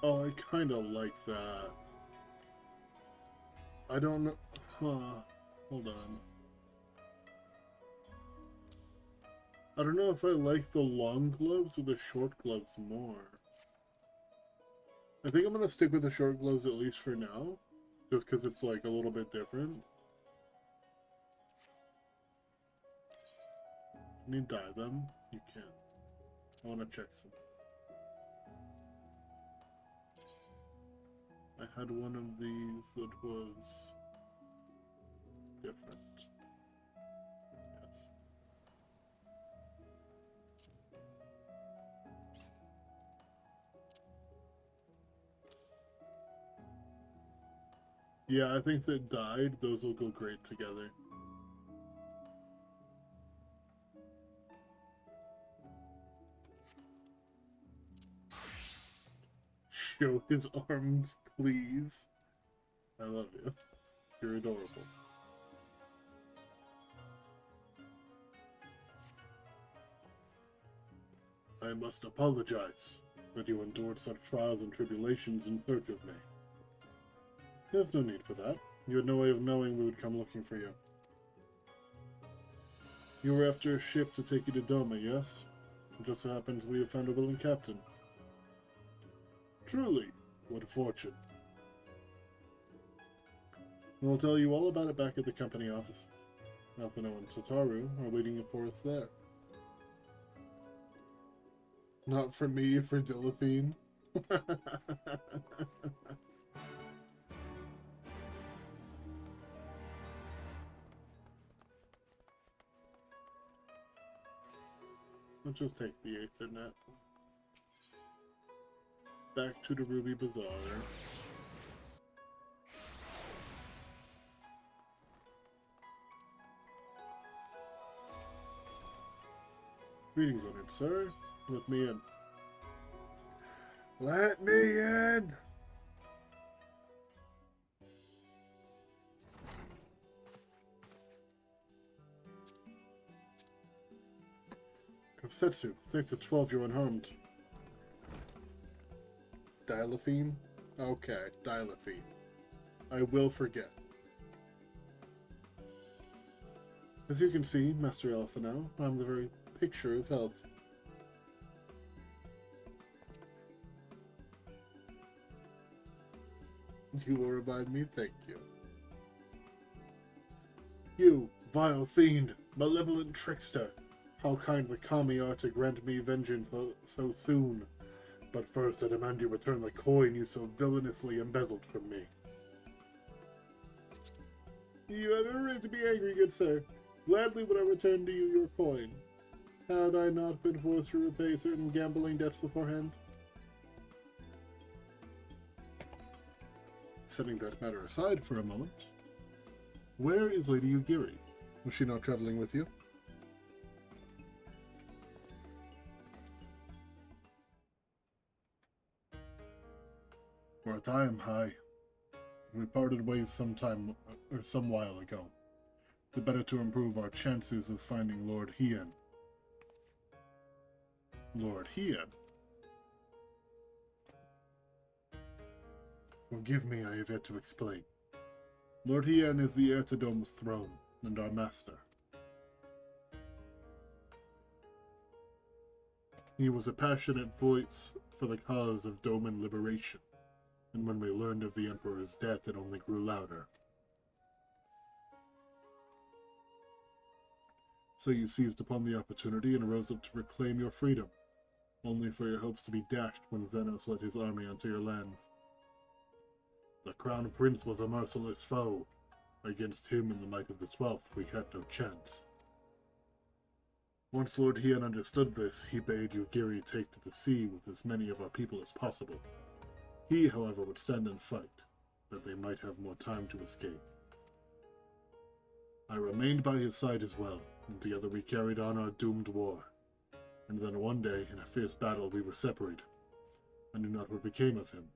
Oh, I kind of like that. I don't know. Hold on. I don't know if I like the long gloves or the short gloves more. I think I'm going to stick with the short gloves at least for now. Just because it's like a little bit different. Can you dye them? You can. I want to check some. I had one of these that was different. Yes. Yeah, I think that dyed, those will go great together. Show his arms, please. I love you. You're adorable. I must apologize that you endured such trials and tribulations in search of me. There's no need for that. You had no way of knowing we would come looking for you. You were after a ship to take you to Doma, yes? It just so happens we have found a willing captain. Truly, what a fortune. We'll tell you all about it back at the company offices. Alphino and Tataru are waiting for us there. Not for me, for Delphine. Let's just take the Ethernet. Back to the Ruby Bazaar. Greetings, honored sir. Let me in. Let me in! Setsu, thanks to 12 you're unharmed. Dilaphine? Okay, Dilaphine. I will forget. As you can see, Master Alpha now, I'm the very picture of health. You will remind me, thank you. You, vile fiend, malevolent trickster! How kind the kami are to grant me vengeance so soon. But first I demand you return the coin you so villainously embezzled from me. You have every right to be angry, good sir. Gladly would I return to you your coin. Had I not been forced to repay certain gambling debts beforehand? Setting that matter aside for a moment, where is Lady Yugiri? Was she not traveling with you? For a time, aye. We parted ways some while ago. The better to improve our chances of finding Lord Hien. Lord Hien? Forgive me, I have yet to explain. Lord Hien is the heir to Dome's throne, and our master. He was a passionate voice for the cause of Doman liberation, and when we learned of the Emperor's death, it only grew louder. So you seized upon the opportunity and rose up to reclaim your freedom, only for your hopes to be dashed when Xenos led his army onto your lands. The Crown Prince was a merciless foe. Against him and the might of the 12th, we had no chance. Once Lord Hien understood this, he bade Yugiri take to the sea with as many of our people as possible. He, however, would stand and fight, that they might have more time to escape. I remained by his side as well, and together we carried on our doomed war. And then one day, in a fierce battle, we were separated. I knew not what became of him,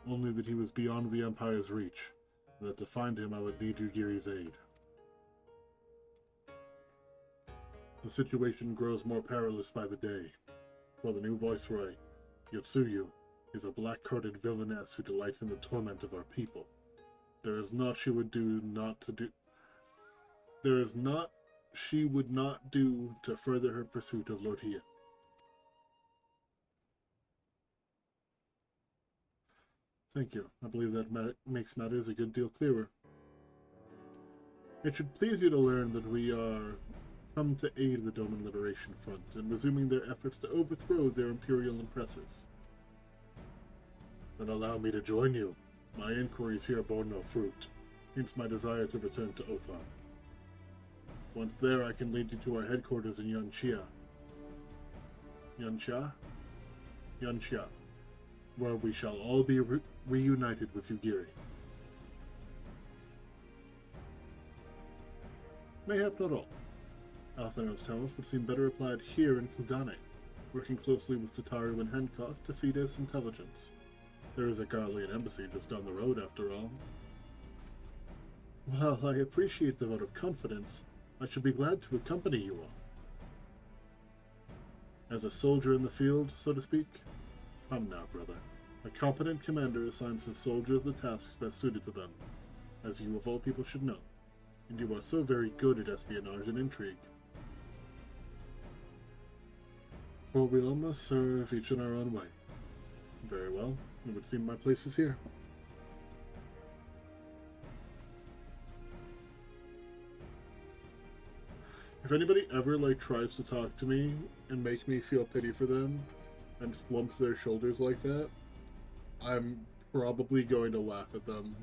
only that he was beyond the Empire's reach, and that to find him I would need Yugiri's aid. The situation grows more perilous by the day, for the new Viceroy, Yotsuyu, is a black-hearted villainess who delights in the torment of our people. There is naught she would not do to further her pursuit of Lord Hien. Thank you. I believe that makes matters a good deal clearer. It should please you to learn that we are come to aid the Doman Liberation Front in resuming their efforts to overthrow their imperial oppressors. Then allow me to join you. My inquiries here bore no fruit, hence my desire to return to Othan. Once there, I can lead you to our headquarters in Yanxia. Yanxia, where we shall all be reunited with Yugiri. Mayhap not all. Alphinaud's talents would seem better applied here in Kugane, working closely with Tataru and Hancock to feed us intelligence. There is a Garlean embassy just down the road, after all. While I appreciate the vote of confidence, I should be glad to accompany you all. As a soldier in the field, so to speak? Come now, brother. A competent commander assigns his soldiers the tasks best suited to them, as you of all people should know, and you are so very good at espionage and intrigue. For we all must serve each in our own way. Very well, it would seem my place is here. If anybody ever, tries to talk to me and make me feel pity for them and slumps their shoulders like that, I'm probably going to laugh at them.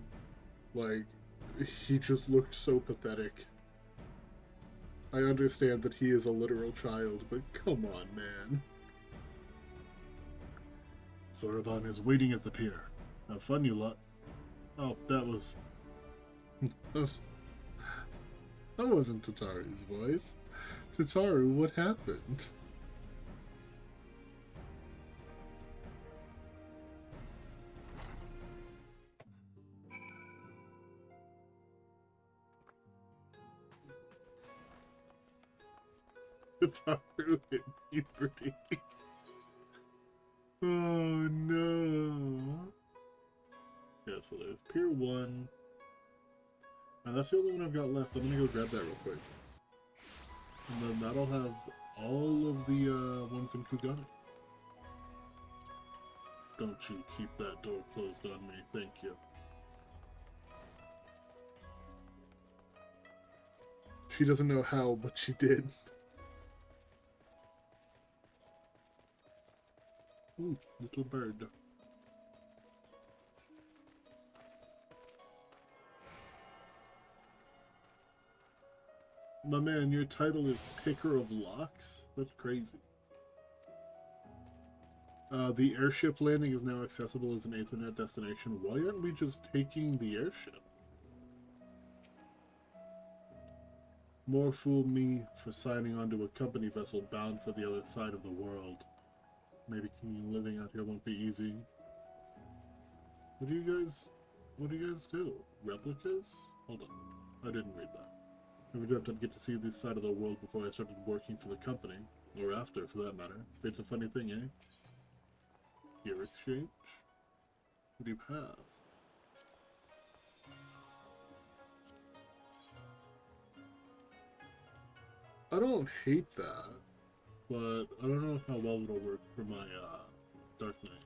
He just looked so pathetic. I understand that he is a literal child, but come on, man. Soroban is waiting at the pier. Have fun, you lot. Oh, that wasn't Tataru's voice. Tataru, what happened? Kotaru hit puberty. Oh no. Yeah, so there's Pier 1. And that's the only one I've got left. I'm gonna go grab that real quick. And then that'll have all of the ones in Kugane. Don't you keep that door closed on me, thank you. She doesn't know how, but she did. Ooh, little bird. My man, your title is Picker of Locks? That's crazy. The airship landing is now accessible as an Ethernet destination. Why aren't we just taking the airship? More fool me for signing onto a company vessel bound for the other side of the world. Maybe living out here won't be easy. What do you guys do? Replicas? Hold on. I didn't read that. Maybe do have to get to see this side of the world before I started working for the company. Or after, for that matter. Fate's a funny thing, eh? Gear exchange? What do you have? I don't hate that, but I don't know how well it'll work for my Dark Knight.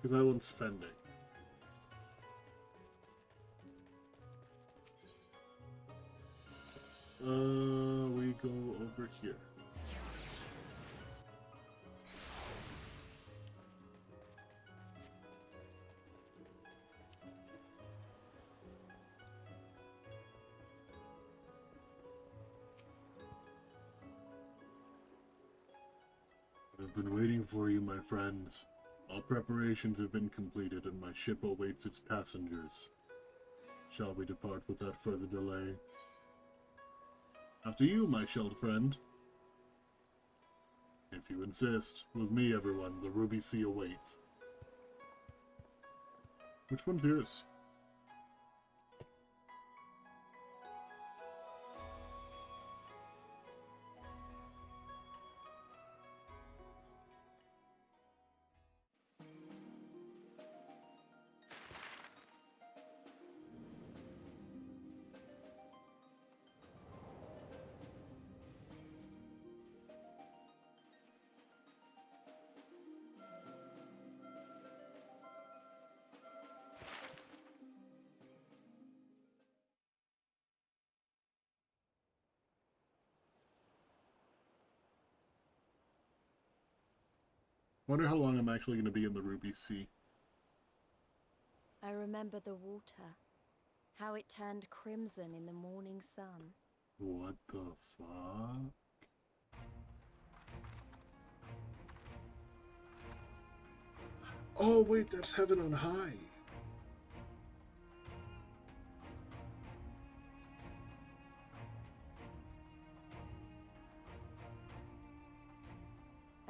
Because that one's fending. We go over here. I've been waiting for you, my friends. All preparations have been completed and my ship awaits its passengers. Shall we depart without further delay? After you, my shelled friend. If you insist. With me, everyone. The Ruby Sea awaits. Which one's yours? Wonder how long I'm actually going to be in the Ruby Sea. I remember the water. How it turned crimson in the morning sun. What the fuck? Oh wait, that's Heaven on High.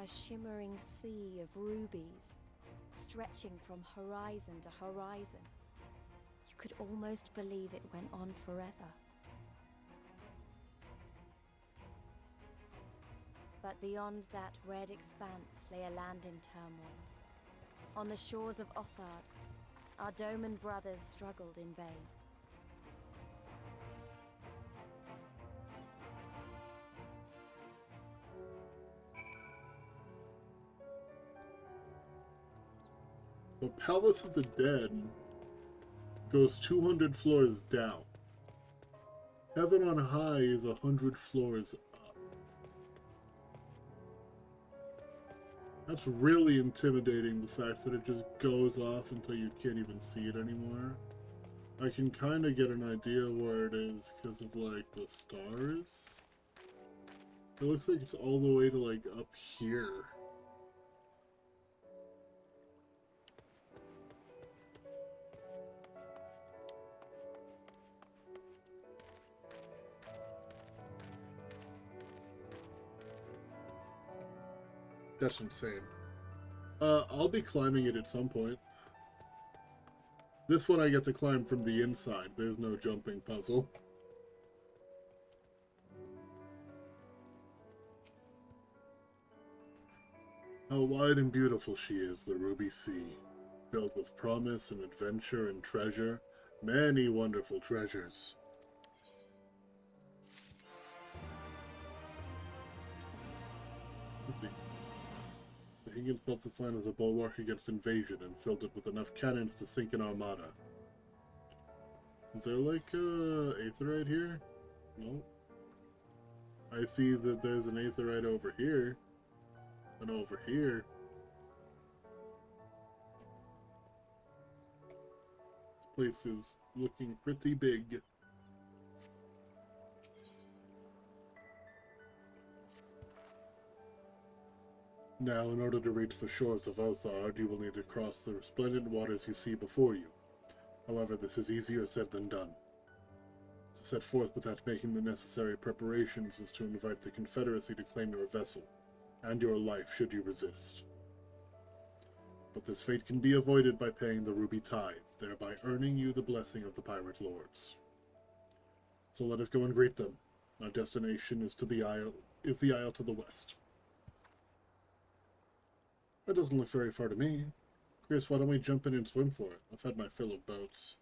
A shimmering sea of rubies, stretching from horizon to horizon. You could almost believe it went on forever. But beyond that red expanse lay a land in turmoil. On the shores of Othard, our Doman brothers struggled in vain. The Palace of the Dead goes 200 floors down. Heaven on High is 100 floors up. That's really intimidating, the fact that it just goes off until you can't even see it anymore. I can kind of get an idea where it is because of, like, the stars. It looks like it's all the way to, like, up here. That's insane. I'll be climbing it at some point. This one I get to climb from the inside. There's no jumping puzzle. How wide and beautiful she is, the Ruby Sea, filled with promise and adventure and treasure, many wonderful treasures. Let's see. The Higgins built this land as a bulwark against invasion and filled it with enough cannons to sink an armada. Is there like a aetherite here? No. I see that there's an aetherite over here. And over here. This place is looking pretty big. Now, in order to reach the shores of Othard, you will need to cross the resplendent waters you see before you. However, this is easier said than done. To set forth without making the necessary preparations is to invite the Confederacy to claim your vessel, and your life should you resist. But this fate can be avoided by paying the Ruby Tithe, thereby earning you the blessing of the Pirate Lords. So let us go and greet them. Our destination is the isle to the west. That doesn't look very far to me. Chris, why don't we jump in and swim for it? I've had my fill of boats.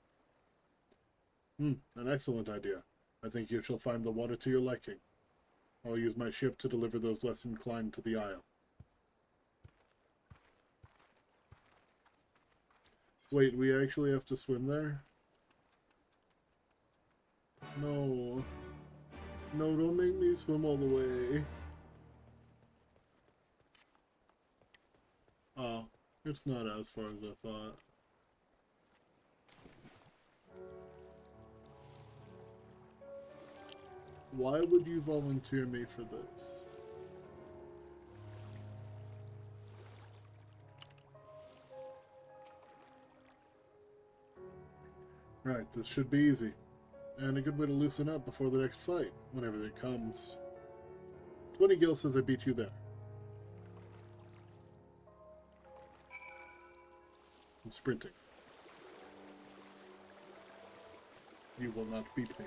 An excellent idea. I think you shall find the water to your liking. I'll use my ship to deliver those less inclined to the isle. Wait, we actually have to swim there? No. No, don't make me swim all the way. Oh, it's not as far as I thought. Why would you volunteer me for this? Right, this should be easy. And a good way to loosen up before the next fight, whenever it comes. 20 gil says I beat you there. I'm sprinting. You will not beat me.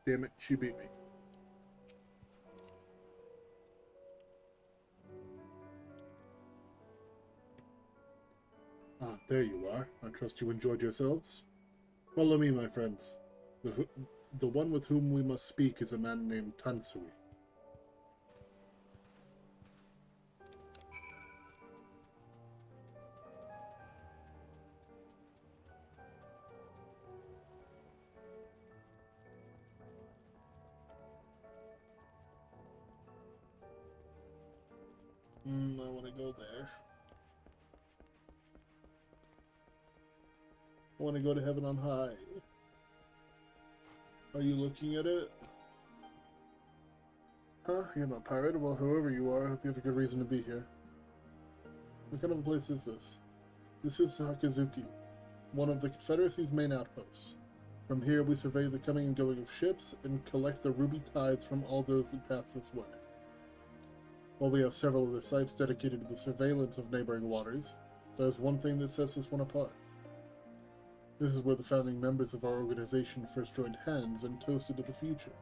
Damn it, she beat me. Ah, there you are. I trust you enjoyed yourselves. Follow me, my friends. The one with whom we must speak is a man named Tansui. I want to go there. I want to go to heaven on high. Are you looking at it? Huh? You're not a pirate? Well, whoever you are, I hope you have a good reason to be here. What kind of a place is this? This is Sakazuki, one of the Confederacy's main outposts. From here, we survey the coming and going of ships and collect the ruby tides from all those that pass this way. While we have several of the sites dedicated to the surveillance of neighboring waters, there's one thing that sets this one apart. This is where the founding members of our organization first joined hands and toasted to the future.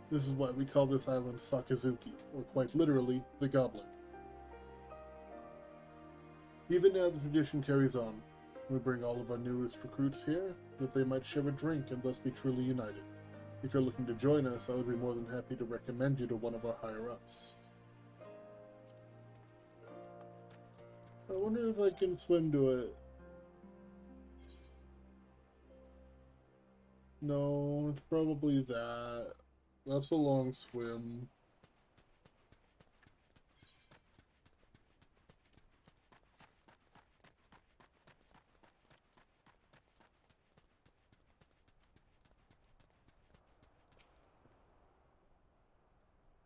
This is why we call this island Sakazuki, or quite literally, the Goblin. Even now the tradition carries on. We bring all of our newest recruits here, that they might share a drink and thus be truly united. If you're looking to join us, I would be more than happy to recommend you to one of our higher-ups. I wonder if I can swim to it. No, it's probably that. That's a long swim.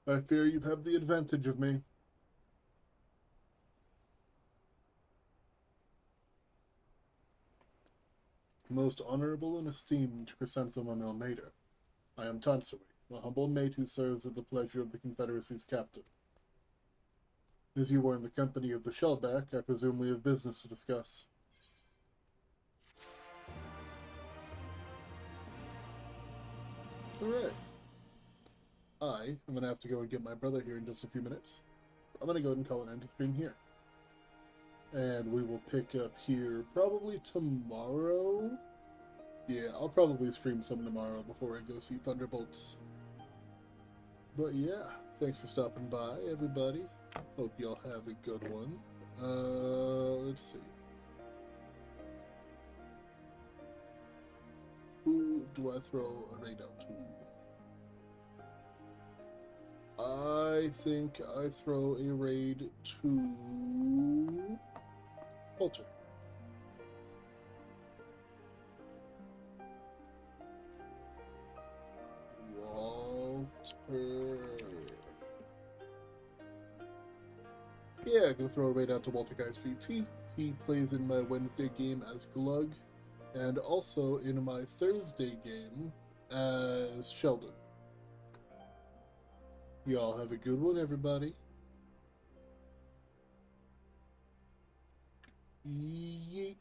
I fear you'd have the advantage of me. Most honorable and esteemed Chrysanthemum Almeida, I am Tansui, a humble mate who serves at the pleasure of the Confederacy's captain. As you are in the company of the Shellback, I presume we have business to discuss. Hooray! I am going to have to go and get my brother here in just a few minutes. I'm going to go ahead and call an end to the stream here. And we will pick up here probably tomorrow. Yeah, I'll probably stream some tomorrow before I go see Thunderbolts. But yeah, thanks for stopping by, everybody. Hope y'all have a good one. Let's see. Who do I throw a raid out to? I think I throw a raid to Walter. Yeah, I can throw a raid out to Walter Guy Street T. He plays in my Wednesday game as Glug, and also in my Thursday game as Sheldon. Y'all have a good one, everybody. Yeet.